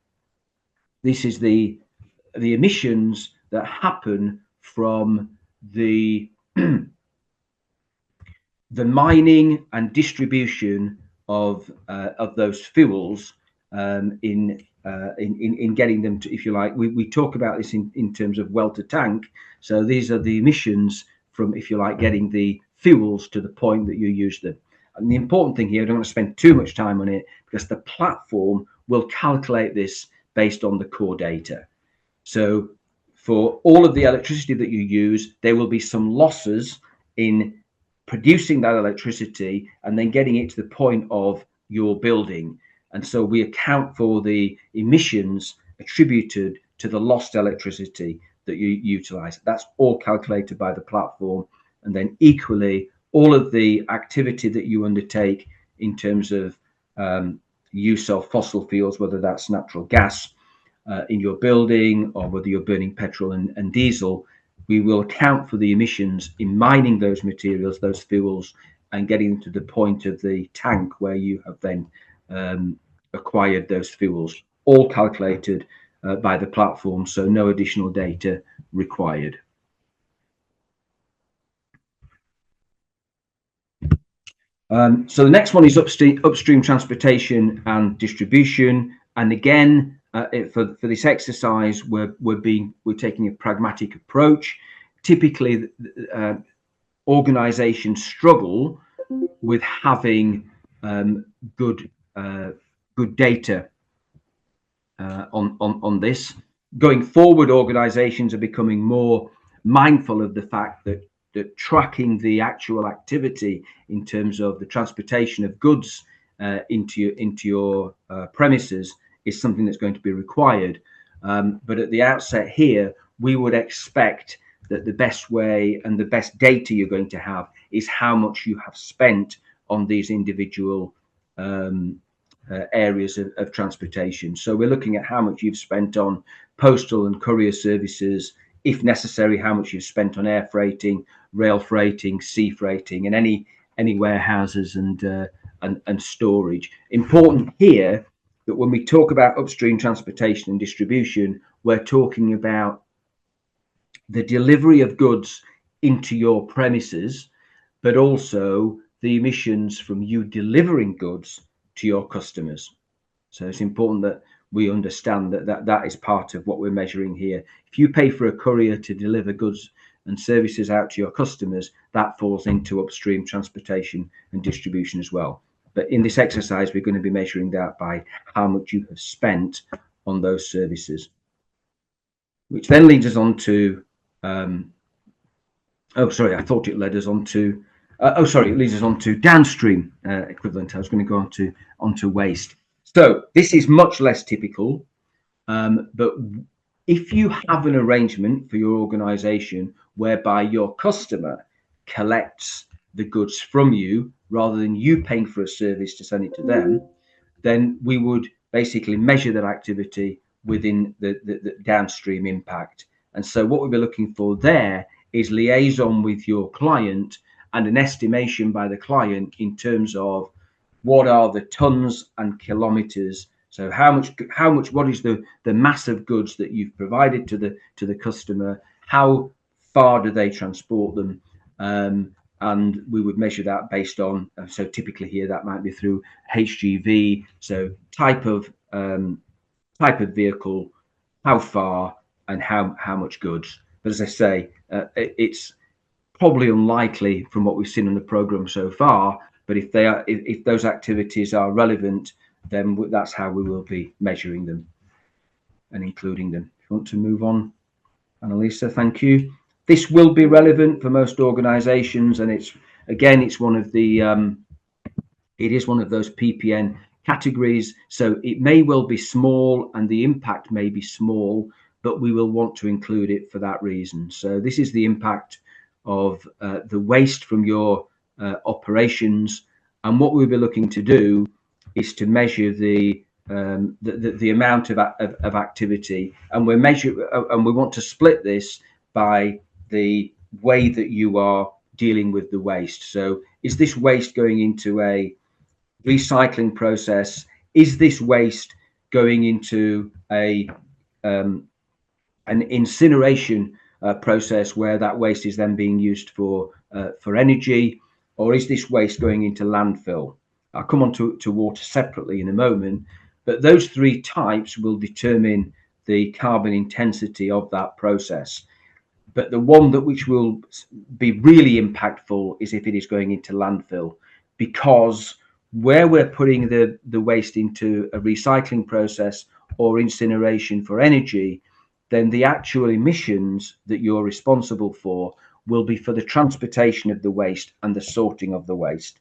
emissions that happen from the mining and distribution of those fuels in getting them to, if you like, we talk about this in terms of well to tank. So these are the emissions from, if you like, getting the fuels to the point that you use them. And the important thing here, I don't want to spend too much time on it, because the platform will calculate this based on the core data. So for all of the electricity that you use, there will be some losses in producing that electricity and then getting it to the point of your building. And so we account for the emissions attributed to the lost electricity that you utilize. That's all calculated by the platform. And then equally, all of the activity that you undertake in terms of use of fossil fuels, whether that's natural gas in your building or whether you're burning petrol and diesel, we will account for the emissions in mining those materials, those fuels, and getting them to the point of the tank where you have then acquired those fuels, all calculated by the platform, so no additional data required. So the next one is upstream transportation and distribution. And again, for this exercise, we're taking a pragmatic approach. Typically, organisations struggle with having good data on this. Going forward, organisations are becoming more mindful of the fact that tracking the actual activity in terms of the transportation of goods into your premises is something that's going to be required. But at the outset here, we would expect that the best way and the best data you're going to have is how much you have spent on these individual areas of transportation. So we're looking at how much you've spent on postal and courier services, if necessary, how much you've spent on air freighting, rail freighting, sea freighting, and any warehouses and storage. Important here that when we talk about upstream transportation and distribution, we're talking about the delivery of goods into your premises, but also the emissions from you delivering goods to your customers. So it's important that we understand that is part of what we're measuring here. If you pay for a courier to deliver goods and services out to your customers, that falls into upstream transportation and distribution as well. But in this exercise, we're going to be measuring that by how much you have spent on those services, which then leads us on to it leads us on to downstream equivalent. I was going to go onto waste. So this is much less typical, but if you have an arrangement for your organisation whereby your customer collects the goods from you rather than you paying for a service to send it to them, then we would basically measure that activity within the downstream impact. And so what we'll be looking for there is liaison with your client and an estimation by the client in terms of what are the tons and kilometers. So what is the mass of goods that you've provided to the customer? How far do they transport them? And we would measure that based on, so typically here that might be through HGV, so type of vehicle, how far, and how much goods. But as I say, it's probably unlikely from what we've seen in the program so far. But if those activities are relevant, then that's how we will be measuring them and including them. If you want to move on, Annalisa, thank you. This will be relevant for most organisations, and it's one of the it is one of those PPN categories. So it may well be small, and the impact may be small, but we will want to include it for that reason. So this is the impact of the waste from your operations, and what we'll be looking to do is to measure the amount of activity, and we want to split this by the way that you are dealing with the waste. So is this waste going into a recycling process? Is this waste going into an incineration process where that waste is then being used for energy, or is this waste going into landfill? I'll come on to water separately in a moment, but those three types will determine the carbon intensity of that process. But the one which will be really impactful is if it is going into landfill, because where we're putting the waste into a recycling process or incineration for energy, then the actual emissions that you're responsible for will be for the transportation of the waste and the sorting of the waste,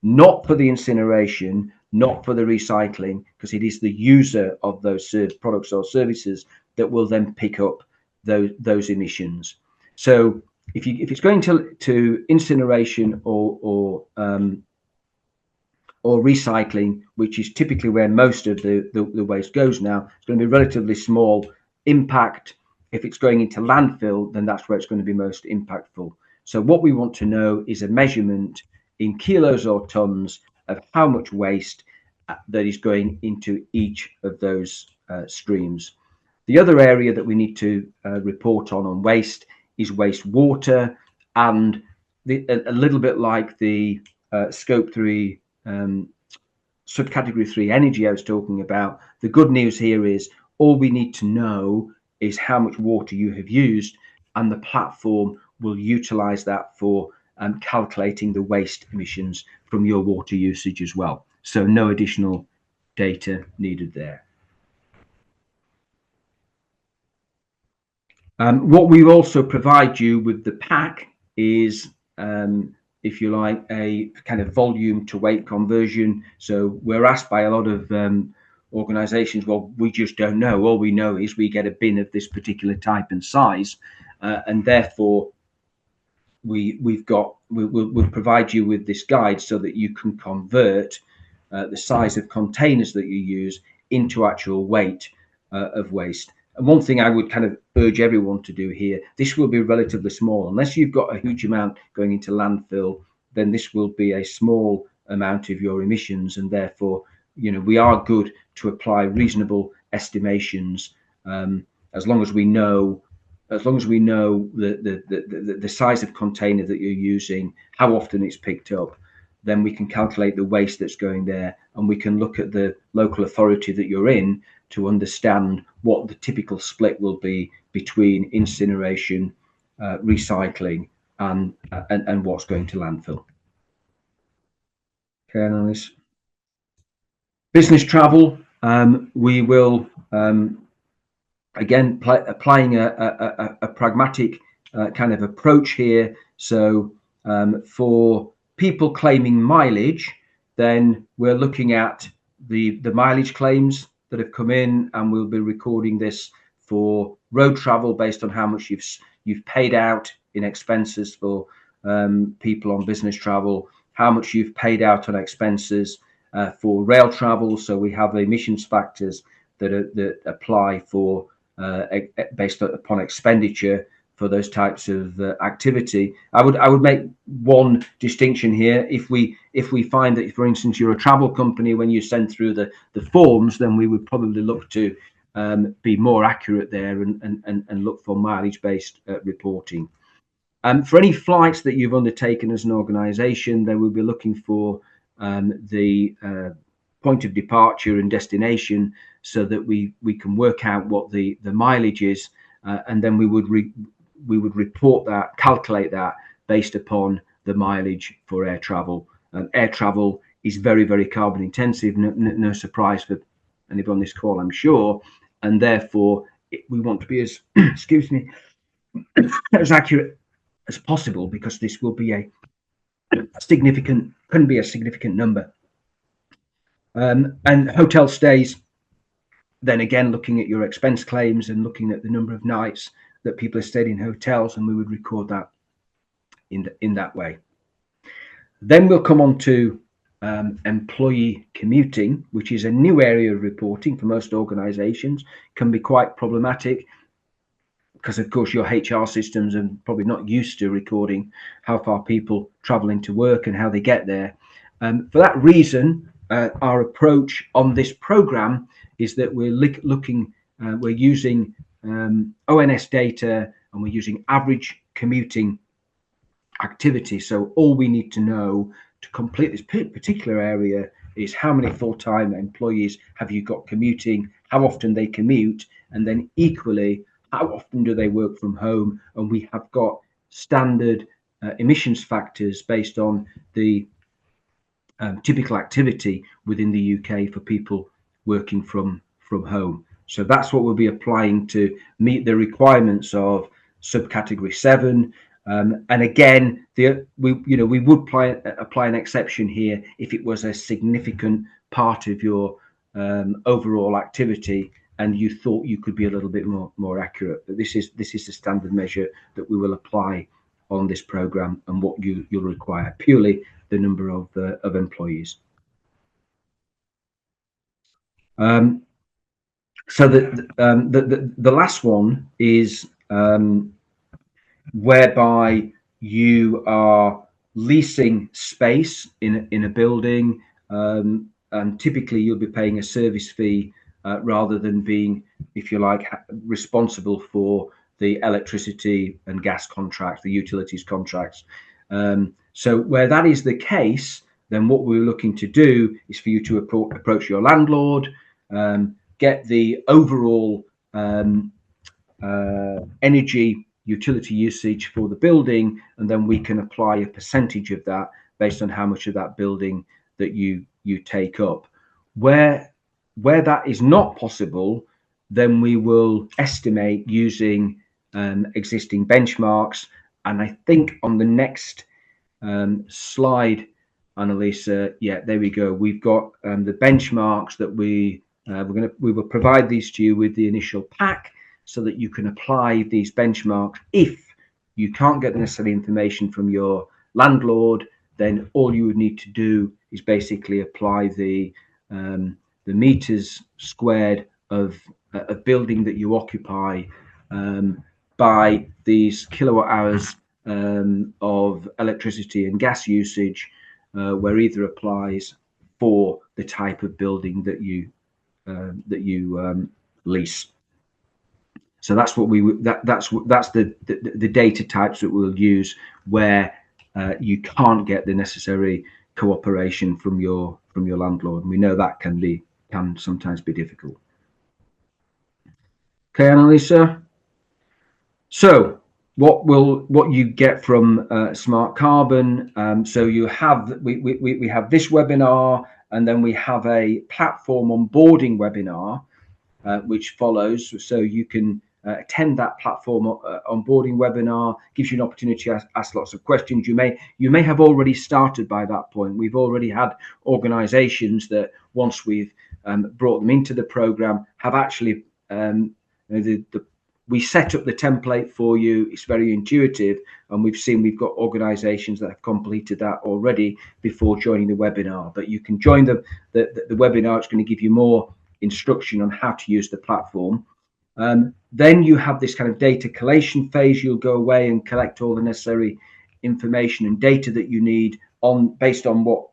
not for the incineration, not for the recycling, because it is the user of those products or services that will then pick up those emissions. So if it's going to incineration or recycling, which is typically where most of the waste goes now, it's going to be relatively small impact. If it's going into landfill, then that's where it's going to be most impactful. So what we want to know is a measurement in kilos or tons of how much waste that is going into each of those streams. The other area that we need to report on waste is wastewater, and a little bit like the scope 3 subcategory 3 energy I was talking about. The good news here is All we need to know is how much water you have used, and the platform will utilize that for calculating the waste emissions from your water usage as well. So no additional data needed there. What we also provide you with the pack is, if you like, a kind of volume to weight conversion. So we're asked by a lot of organizations, well, we just don't know. All we know is we get a bin of this particular type and size, and therefore we'll provide you with this guide so that you can convert the size of containers that you use into actual weight of waste. And one thing I would kind of urge everyone to do here, this will be relatively small. Unless you've got a huge amount going into landfill, then this will be a small amount of your emissions, and therefore, we are good to apply reasonable estimations, as long as we know the size of container that you're using, how often it's picked up, then we can calculate the waste that's going there, and we can look at the local authority that you're in to understand what the typical split will be between incineration, recycling, and what's going to landfill. Okay, Annalise. Business travel, we will again applying a pragmatic kind of approach here. So for people claiming mileage, then we're looking at the mileage claims that have come in, and we'll be recording this for road travel based on how much you've paid out in expenses for people on business travel, how much you've paid out on expenses for rail travel. So we have emissions factors that apply for based upon expenditure for those types of activity. I would make one distinction here. If we find that, for instance, you're a travel company, when you send through the forms, then we would probably look to be more accurate there and look for mileage based reporting. For any flights that you've undertaken as an organization, then we'll be looking for the point of departure and destination, so that we can work out what the mileage is, and then we would report that, calculate that based upon the mileage for air travel. Air travel is very, very carbon intensive, no surprise for anybody on this call, I'm sure, and therefore we want to be as excuse me as accurate as possible, because this will be a significant number. And hotel stays, then again, looking at your expense claims and looking at the number of nights that people have stayed in hotels, and we would record that in that way. Then we'll come on to employee commuting, which is a new area of reporting for most organizations. Can be quite problematic because, of course, your HR systems are probably not used to recording how far people travel into work and how they get there. For that reason, our approach on this program is that we're using ONS data, and we're using average commuting activity. So all we need to know to complete this particular area is how many full-time employees have you got commuting, how often they commute, and then equally, how often do they work from home. And we have got standard emissions factors based on the typical activity within the UK for people working from home. So that's what we'll be applying to meet the requirements of subcategory 7. And again, we would apply an exception here if it was a significant part of your overall activity and you thought you could be a little bit more accurate. But this is the standard measure that we will apply on this program, and what you'll require, purely the number of employees. So the last one is whereby you are leasing space in a building, and typically you'll be paying a service fee rather than being, if you like, responsible for the electricity and gas contracts, the utilities contracts. So where that is the case, then what we're looking to do is for you to approach your landlord, get the overall energy utility usage for the building, and then we can apply a percentage of that based on how much of that building that you take up. Where that is not possible, then we will estimate using existing benchmarks. And I think on the next slide, Annalisa, yeah, there we go. We've got the benchmarks that we will provide these to you with the initial pack, so that you can apply these benchmarks. If you can't get the necessary information from your landlord, then all you would need to do is basically apply the meters squared of a building that you occupy by these kilowatt hours of electricity and gas usage, where either applies for the type of building that you lease. So that's what that's the data types that we'll use where you can't get the necessary cooperation from your landlord. And we know that can sometimes be difficult. Okay, Annalisa. So what you get from Smart Carbon? So you have we have this webinar, and then we have a platform onboarding webinar which follows. So you can attend that platform onboarding webinar. Gives you an opportunity to ask lots of questions. You may have already started by that point. We've already had organisations that, once we've brought them into the program, have actually we set up the template for you. It's very intuitive, and we've got organisations that have completed that already before joining the webinar. But you can join the webinar. It's going to give you more instruction on how to use the platform. Then you have this kind of data collation phase. You'll go away and collect all the necessary information and data that you need based on what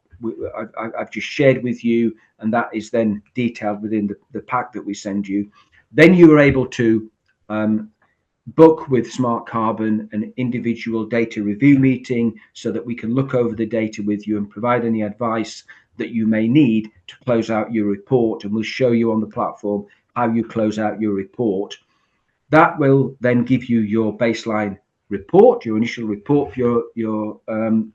I've just shared with you, and that is then detailed within the pack that we send you. Then you are able to book with Smart Carbon an individual data review meeting, so that we can look over the data with you and provide any advice that you may need to close out your report. And we'll show you on the platform how you close out your report. That will then give you your baseline report, your initial report for your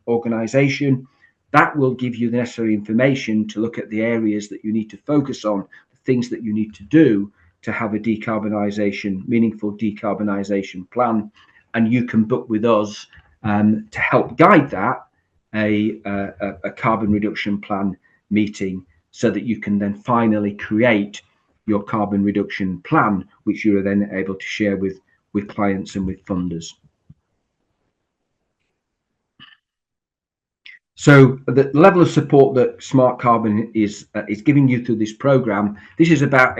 organization. That will give you the necessary information to look at the areas that you need to focus on, the things that you need to do to have a meaningful decarbonisation plan. And you can book with us to help guide that a carbon reduction plan meeting, so that you can then finally create your carbon reduction plan, which you are then able to share with clients and with funders. So the level of support that Smart Carbon is giving you through this program, this is about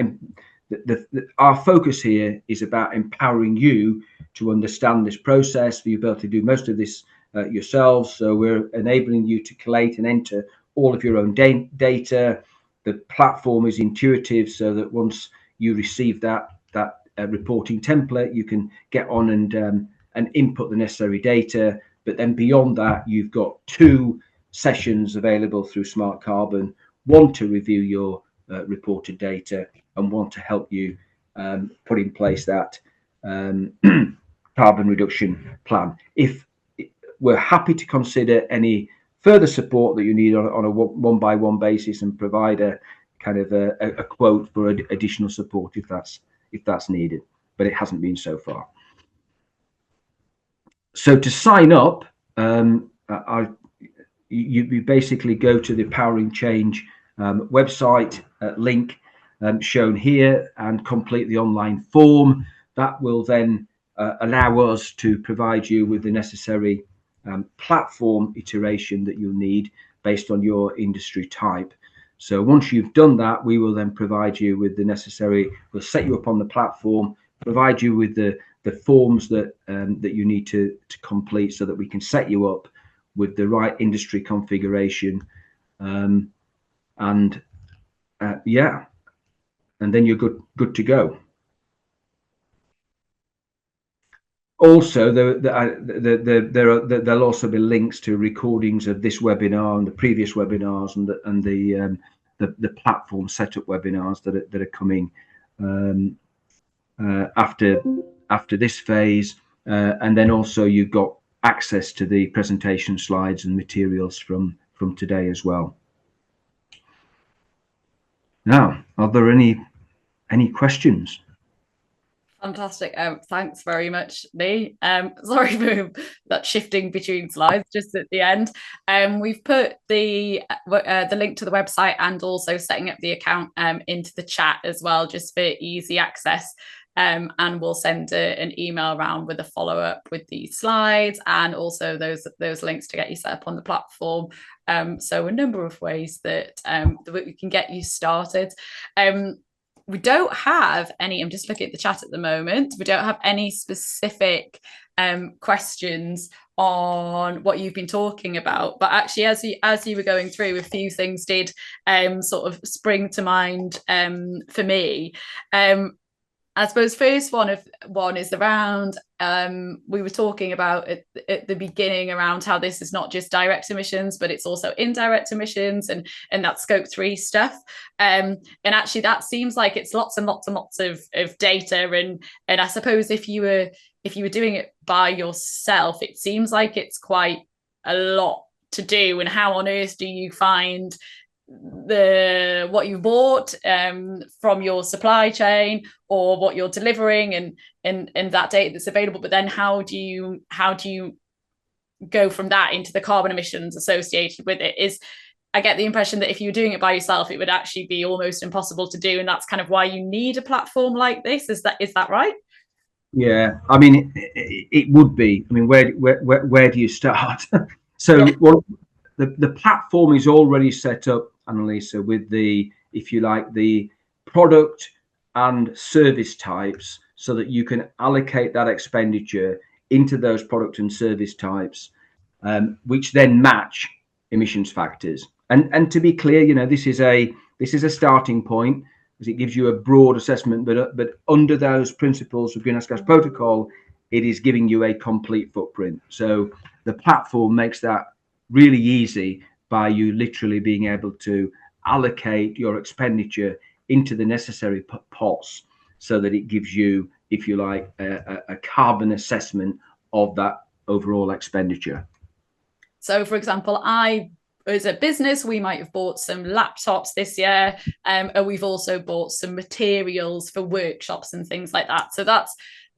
our focus here is about empowering you to understand this process, for you to be able to do most of this yourselves. So we're enabling you to collate and enter all of your own data. The platform is intuitive, so that once you receive that reporting template, you can get on and input the necessary data. But then beyond that, you've got 2 sessions available through Smart Carbon, one to review your reported data, and one to help you put in place that carbon reduction plan. If we're happy to consider any further support that you need on a one-by-one basis, and provide a kind of a quote for additional support if that's needed, but it hasn't been so far. So to sign up, you basically go to the Powering Change website link shown here, and complete the online form. That will then allow us to provide you with the necessary platform iteration that you'll need based on your industry type. So once you've done that, we will then provide you with the necessary, we'll set you up on the platform, provide you with the forms that you need to complete, so that we can set you up with the right industry configuration. Yeah, and then you're good to go. Also, there'll also be links to recordings of this webinar and the previous webinars, and the platform setup webinars that are coming um, after this phase, and then also you've got access to the presentation slides and materials from today as well. Now, are there any questions? Fantastic. Thanks very much, Lee. Sorry for that shifting between slides just at the end. We've put the link to the website and also setting up the account into the chat as well, just for easy access. And we'll send an email around with a follow-up with these slides and also those links to get you set up on the platform. So a number of ways that we can get you started. We don't have any, I'm just looking at the chat at the moment, we don't have any specific questions on what you've been talking about, but actually as you were going through, a few things did sort of spring to mind for me. I suppose first one is around, we were talking about at the beginning around how this is not just direct emissions, but it's also indirect emissions and that scope 3 stuff. And actually that seems like it's lots and lots and lots of data. And I suppose if you were doing it by yourself, it seems like it's quite a lot to do. And how on earth do you find what you bought from your supply chain or what you're delivering and that data that's available, but then how do you go from that into the carbon emissions associated with it? I get the impression that if you were doing it by yourself, it would actually be almost impossible to do, and that's kind of why you need a platform like this. Is that right? Yeah, I mean it would be. I mean, where do you start? So yeah. Well, the platform is already set up, Annalisa, with if you like, the product and service types, so that you can allocate that expenditure into those product and service types, which then match emissions factors. And to be clear, this is a starting point, because it gives you a broad assessment, but under those principles of Greenhouse Gas Protocol, it is giving you a complete footprint. So the platform makes that really easy by you literally being able to allocate your expenditure into the necessary pots, so that it gives you, if you like, a carbon assessment of that overall expenditure. So, for example, as a business, we might have bought some laptops this year, and we've also bought some materials for workshops and things like that. So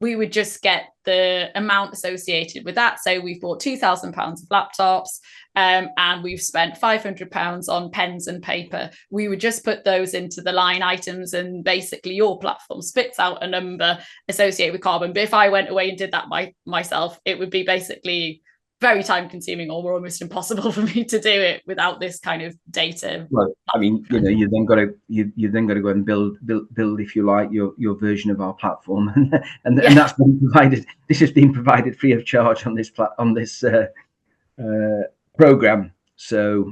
we would just get the amount associated with that. So we've bought £2,000 of laptops, and we've spent £500 on pens and paper. We would just put those into the line items, and basically your platform spits out a number associated with carbon. But if I went away and did that myself, it would be basically very time consuming or almost impossible for me to do it without this kind of data. Well, I mean, you then got to go and build, if you like, your version of our platform, and that's been provided. This has been provided free of charge on this program. So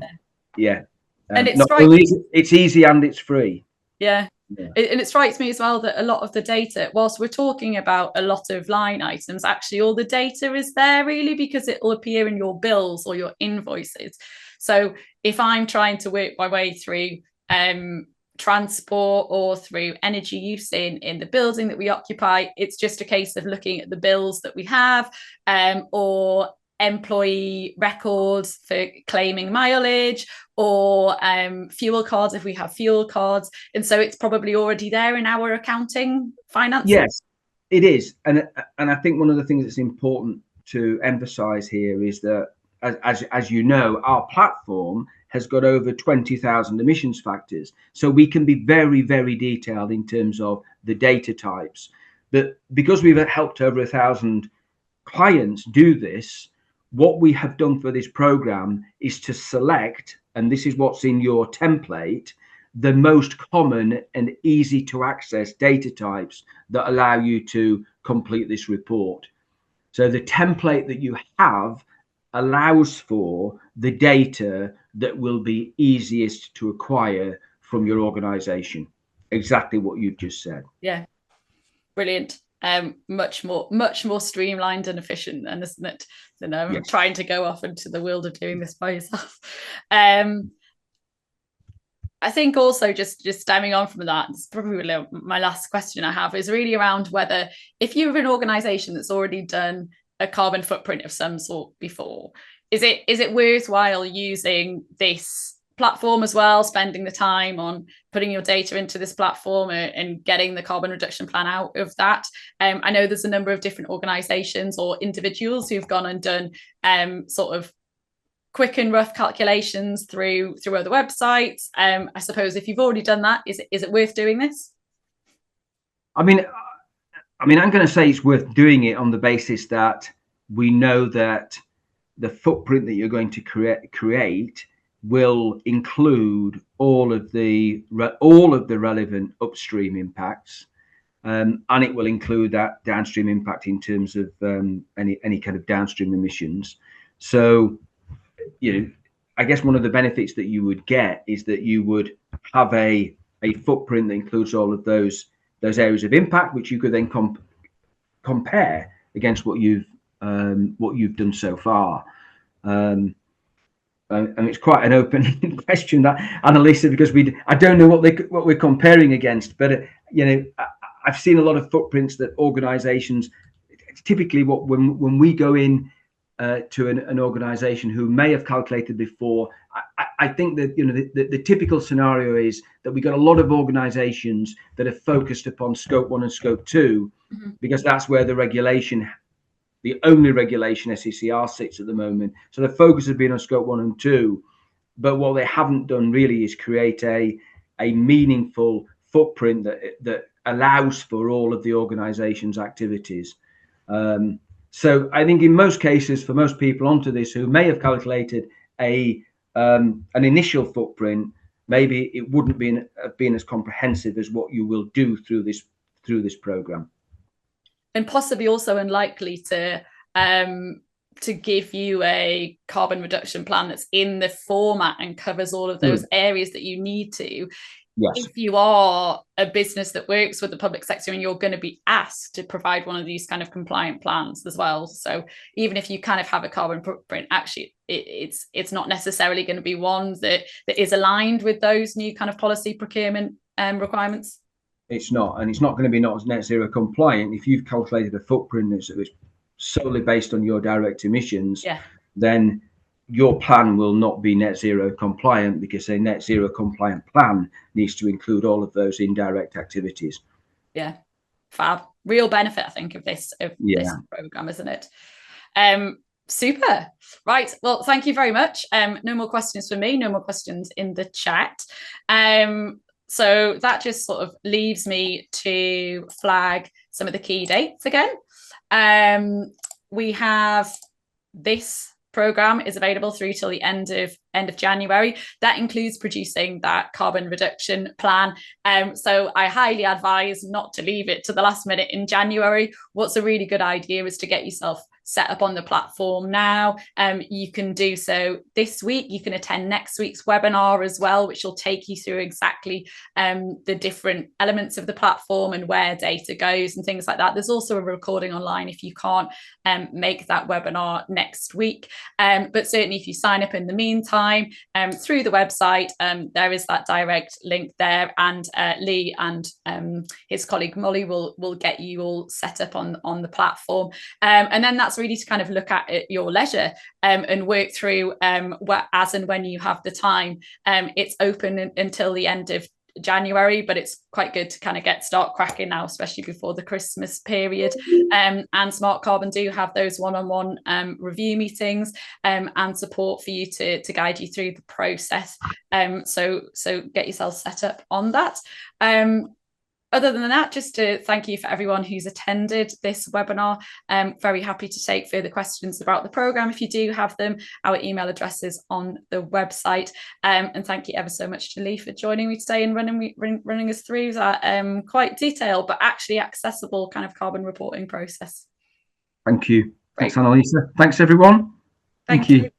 yeah, and it's easy and it's free. Yeah. And it strikes me as well that a lot of the data, whilst we're talking about a lot of line items, actually all the data is there really, because it will appear in your bills or your invoices. So if I'm trying to work my way through transport or through energy use in the building that we occupy, it's just a case of looking at the bills that we have, or employee records for claiming mileage, or fuel cards if we have fuel cards. And so it's probably already there in our accounting finances. Yes, it is. And I think one of the things that's important to emphasize here is that, as you know, our platform has got over 20,000 emissions factors. So we can be very, very detailed in terms of the data types. But because we've helped over 1,000 clients do this, what we have done for this program is to select, and this is what's in your template, the most common and easy to access data types that allow you to complete this report. So the template that you have allows for the data that will be easiest to acquire from your organization. Exactly what you've just said. Yeah, brilliant. Much more streamlined and efficient, then, isn't it? Than trying to go off into the world of doing this by yourself. I think also just stemming on from that, it's probably my last question I have is really around whether, if you're an organisation that's already done a carbon footprint of some sort before, is it worthwhile using this platform as well, spending the time on putting your data into this platform and getting the carbon reduction plan out of that? I know there's a number of different organisations or individuals who've gone and done sort of quick and rough calculations through other websites. I suppose if you've already done that, is it worth doing this? I mean, I'm going to say it's worth doing it on the basis that we know that the footprint that you're going to create will include all of the relevant upstream impacts, and it will include that downstream impact in terms of any kind of downstream emissions. So, I guess one of the benefits that you would get is that you would have a footprint that includes all of those areas of impact, which you could then compare against what you've done so far. And it's quite an open question, that, Annalisa, because I don't know what we're comparing against, but I've seen a lot of footprints that organisations typically when we go in to an organisation who may have calculated before, I think that the typical scenario is that we got a lot of organisations that are focused upon scope 1 and scope 2, because that's where the only regulation SECR sits at the moment. So the focus has been on scope 1 and 2, but what they haven't done really is create a meaningful footprint that allows for all of the organisation's activities. So I think in most cases, for most people onto this who may have calculated an initial footprint, maybe it wouldn't have been as comprehensive as what you will do through this programme. And possibly also unlikely to give you a carbon reduction plan that's in the format and covers all of those areas that you need to. Yes. If you are a business that works with the public sector and you're going to be asked to provide one of these kind of compliant plans as well. So even if you kind of have a carbon footprint, actually it's not necessarily going to be one that is aligned with those new kind of policy procurement requirements. It's not, and it's not going to be not net zero compliant. If you've calculated a footprint that's solely based on your direct emissions, then your plan will not be net zero compliant, because a net zero compliant plan needs to include all of those indirect activities. Yeah, fab. Real benefit, I think, of this programme, isn't it? Super. Right. Well, thank you very much. No more questions for me. No more questions in the chat. So that just sort of leaves me to flag some of the key dates again. We have this programme is available through till the end of January. That includes producing that carbon reduction plan. So I highly advise not to leave it to the last minute in January. What's a really good idea is to get yourself set up on the platform now. You can do so this week. You can attend next week's webinar as well, which will take you through exactly the different elements of the platform and where data goes and things like that. There's also a recording online if you can't make that webinar next week. But certainly if you sign up in the meantime through the website, there is that direct link there, and Lee and his colleague Molly will get you all set up on the platform. And then that's really to kind of look at your leisure and work through as and when you have the time. It's open until the end of January, but it's quite good to kind of start cracking now, especially before the Christmas period. And Smart Carbon do have those one-on-one review meetings and support for you to guide you through the process. So get yourself set up on that. Other than that, just to thank you for everyone who's attended this webinar. Very happy to take further questions about the programme if you do have them. Our email address is on the website. And thank you ever so much to Lee for joining me today and running us through that quite detailed but actually accessible kind of carbon reporting process. Thank you. Great. Thanks, Annalisa. Thanks, everyone. Thank you.